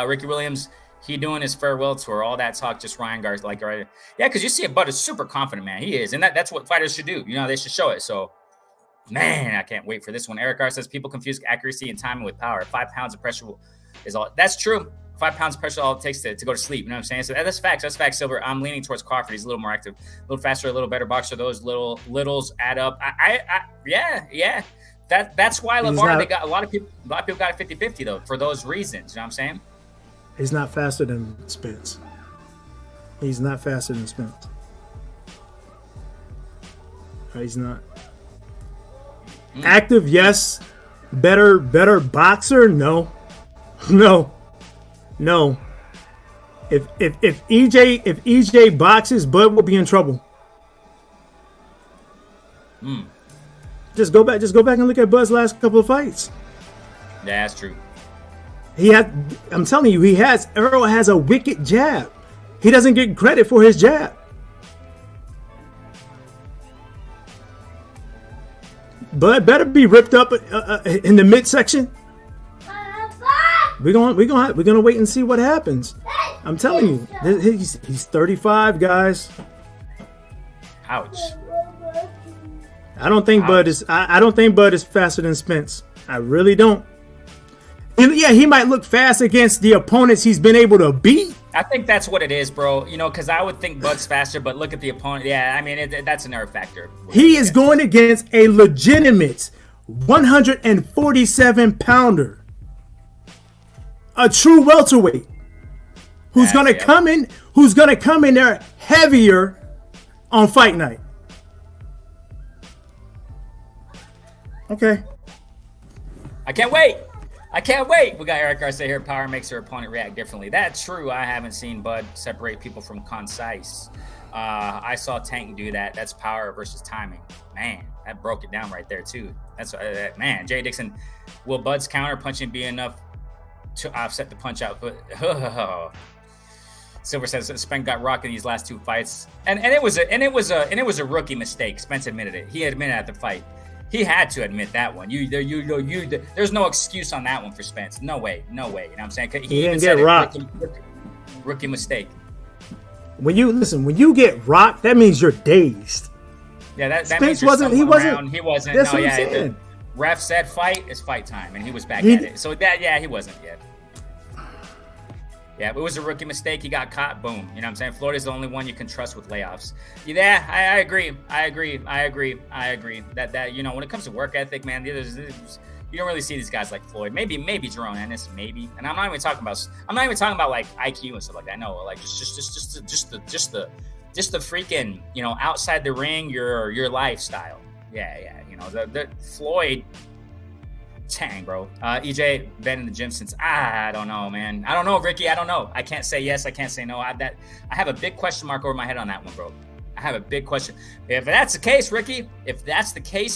Ricky Williams, he doing his farewell tour, all that talk, just Ryan Gar's like, right? Yeah, because you see Bud is super confident, man. He is, and that's what fighters should do. You know, they should show it. So, man, I can't wait for this one. Eric Gar says people confuse accuracy and timing with power. 5 pounds of pressure is all. That's true. 5 pounds of pressure all it takes to go to sleep. You know what I'm saying? So that's facts. That's facts, Silver. I'm leaning towards Crawford. He's a little more active, a little faster, a little better boxer. Those littles add up. Yeah. That's why Lavar, they got a lot of people got it 50-50 though, for those reasons. You know what I'm saying? He's not faster than Spence. He's not. He's not. Active, yes. Better boxer, no. If EJ boxes, Bud will be in trouble. Just go back and look at Bud's last couple of fights. Yeah, that's true. I'm telling you, Errol has a wicked jab. He doesn't get credit for his jab. Bud better be ripped up in the midsection. We're gonna wait and see what happens. I'm telling you, he's 35, guys. Ouch. I don't think Bud is. I don't think Bud is faster than Spence. I really don't. Yeah, he might look fast against the opponents he's been able to beat. I think that's what it is, bro. You know, because I would think Bud's faster, but look at the opponent. Yeah, I mean, that's another factor. He is going against a legitimate 147-pounder. A true welterweight who's going to come in there heavier on fight night. Okay. I can't wait. We got Eric Garcia here. Power makes her opponent react differently. That's true. I haven't seen Bud separate people from concise. I saw Tank do that. That's power versus timing. Man, that broke it down right there too. That's man. Jay Dixon, will Bud's counter punching be enough to offset the punch output? Silver says Spence got rocked in these last 2 fights, and it was a rookie mistake. Spence admitted it. He admitted at the fight. He had to admit that one. There's no excuse on that one for Spence. No way. You know what I'm saying? He didn't get rocked. Rookie mistake. When you get rocked, that means you're dazed. Yeah, that Spence means wasn't. He wasn't. That's what I'm saying. The ref said fight, it's fight time, and he was back at it. So he wasn't yet. Yeah, it was a rookie mistake. He got caught. Boom. You know what I'm saying? Florida's the only one you can trust with layoffs. Yeah, I agree. That you know, when it comes to work ethic, man, you don't really see these guys like Floyd. Maybe Jerome Ennis, maybe. And I'm not even talking about like IQ and stuff like that. No, like just the freaking, you know, outside the ring, your lifestyle. Yeah. You know, the Floyd. Dang, bro. EJ been in the gym since I don't know, man. I don't know, Ricky. I don't know. I can't say yes. I can't say no. I have a big question mark over my head on that one, bro. I have a big question. If that's the case, Ricky,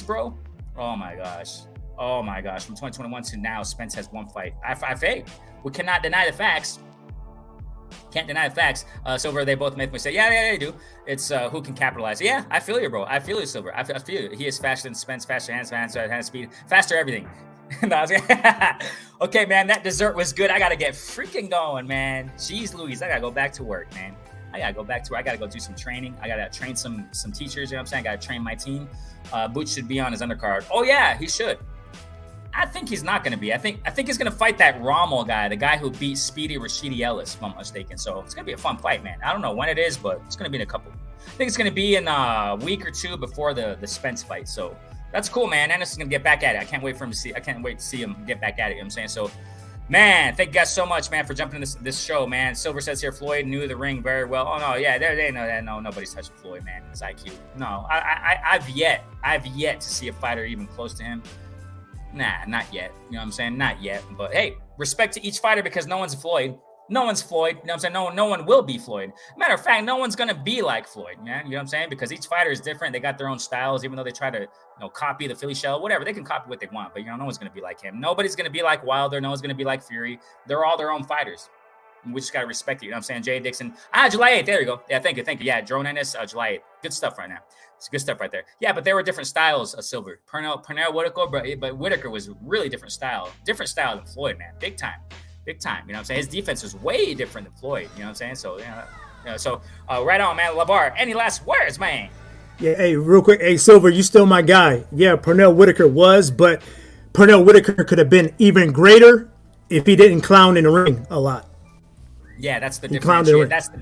bro. Oh my gosh. From 2021 to now, Spence has 1 fight. We cannot deny the facts. Can't deny the facts. Silver, they both make me say, yeah, they do. It's who can capitalize. Yeah, I feel you, bro. I feel you, Silver. I feel you. He is faster than Spence, faster hands, faster speed, faster everything. Okay, man, that dessert was good. I gotta get freaking going, man. Jeez Louise, I gotta go back to work, man. I gotta go back to where I gotta go do some training. I gotta train some teachers. You know what I'm saying? I gotta train my team. Boots should be on his undercard. Oh yeah, he should. I think he's not gonna be. I think he's gonna fight that Rommel guy, the guy who beat Speedy Rashidi Ellis, if I'm not mistaken. So it's gonna be a fun fight, man. I don't know when it is, but it's gonna be in a couple. I think it's gonna be in a week or two before the Spence fight. So that's cool, man. Ennis is gonna get back at it. I can't wait to see him get back at it. You know what I'm saying? So, man, thank you guys so much, man, for jumping in this show, man. Silver says here, Floyd knew the ring very well. Oh no, yeah, they know that. No, nobody's touched Floyd, man. His IQ. No, I've yet to see a fighter even close to him. Nah, not yet. You know what I'm saying? Not yet. But hey, respect to each fighter because no one's Floyd. No one's Floyd. You know what I'm saying? No one will be Floyd. Matter of fact, no one's going to be like Floyd, man. You know what I'm saying? Because each fighter is different. They got their own styles, even though they try to, copy the Philly shell, whatever. They can copy what they want, but, no one's going to be like him. Nobody's going to be like Wilder. No one's going to be like Fury. They're all their own fighters. We just got to respect it. You know what I'm saying? Jay Dixon. July 8th. There you go. Yeah, thank you. Yeah, Drone Ennis, July 8th. Good stuff right now. It's good stuff right there. Yeah, but there were different styles of Silver. Pernell Whitaker, but Whitaker was really different style than Floyd, man. Big time. You know what I'm saying? His defense was way different than Floyd. You know what I'm saying? So, right on, man. Lavar, any last words, man? Yeah, hey, real quick. Hey, Silver, you still my guy. Yeah, Pernell Whitaker was, but Pernell Whitaker could have been even greater if he didn't clown in the ring a lot. Yeah, that's the difference. Yeah, that's the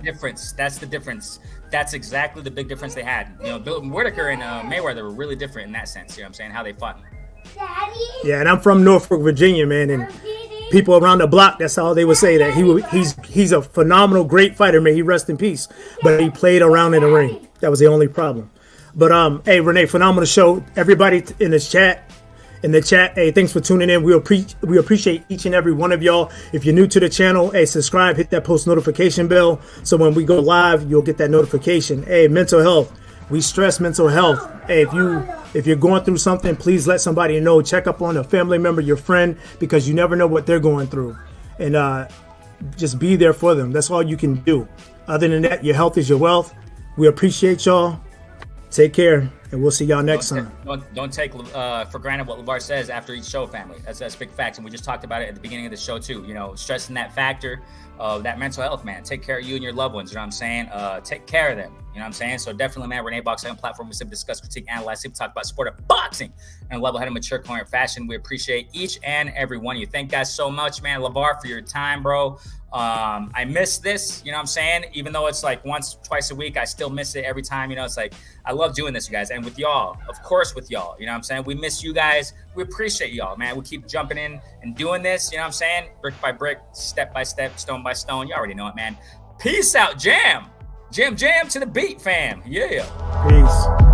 difference. That's exactly the big difference they had. Bill Whitaker and Mayweather were really different in that sense. You know what I'm saying? How they fought. Daddy? Yeah, and I'm from Norfolk, Virginia, man, and people around the block, that's how they would say that he's a phenomenal, great fighter. May he rest in peace. But he played around in the ring. That was the only problem. But hey, Rene, phenomenal show. Everybody in the chat, hey, thanks for tuning in. We appreciate each and every one of y'all. If you're new to the channel, hey, subscribe, hit that post notification bell, so when we go live, you'll get that notification. Hey, mental health. We stress mental health. Hey, if you're going through something, please let somebody know. Check up on a family member, your friend, because you never know what they're going through. And just be there for them. That's all you can do. Other than that, your health is your wealth. We appreciate y'all. Take care, and we'll see y'all next time. Don't take for granted what Lavar says after each show, family. That's big facts, and we just talked about it at the beginning of the show too. Stressing that factor of that mental health, man. Take care of you and your loved ones. You know what I'm saying? Take care of them. You know what I'm saying? So definitely, man, RENEBOXYOUNG platform. We simply discuss, critique, analyze, simply talk about sport of boxing in a level-headed, mature, coherent fashion. We appreciate each and every one of you. Thank you guys so much, man. Lavar, for your time, bro. I miss this, you know what I'm saying? Even though it's like once, twice a week, I still miss it every time. It's like, I love doing this, you guys. And with y'all, of course, with y'all, you know what I'm saying? We miss you guys. We appreciate y'all, man. We keep jumping in and doing this, you know what I'm saying? Brick by brick, step by step, stone by stone. You already know it, man. Peace out, jam to the beat, fam. Yeah. Peace.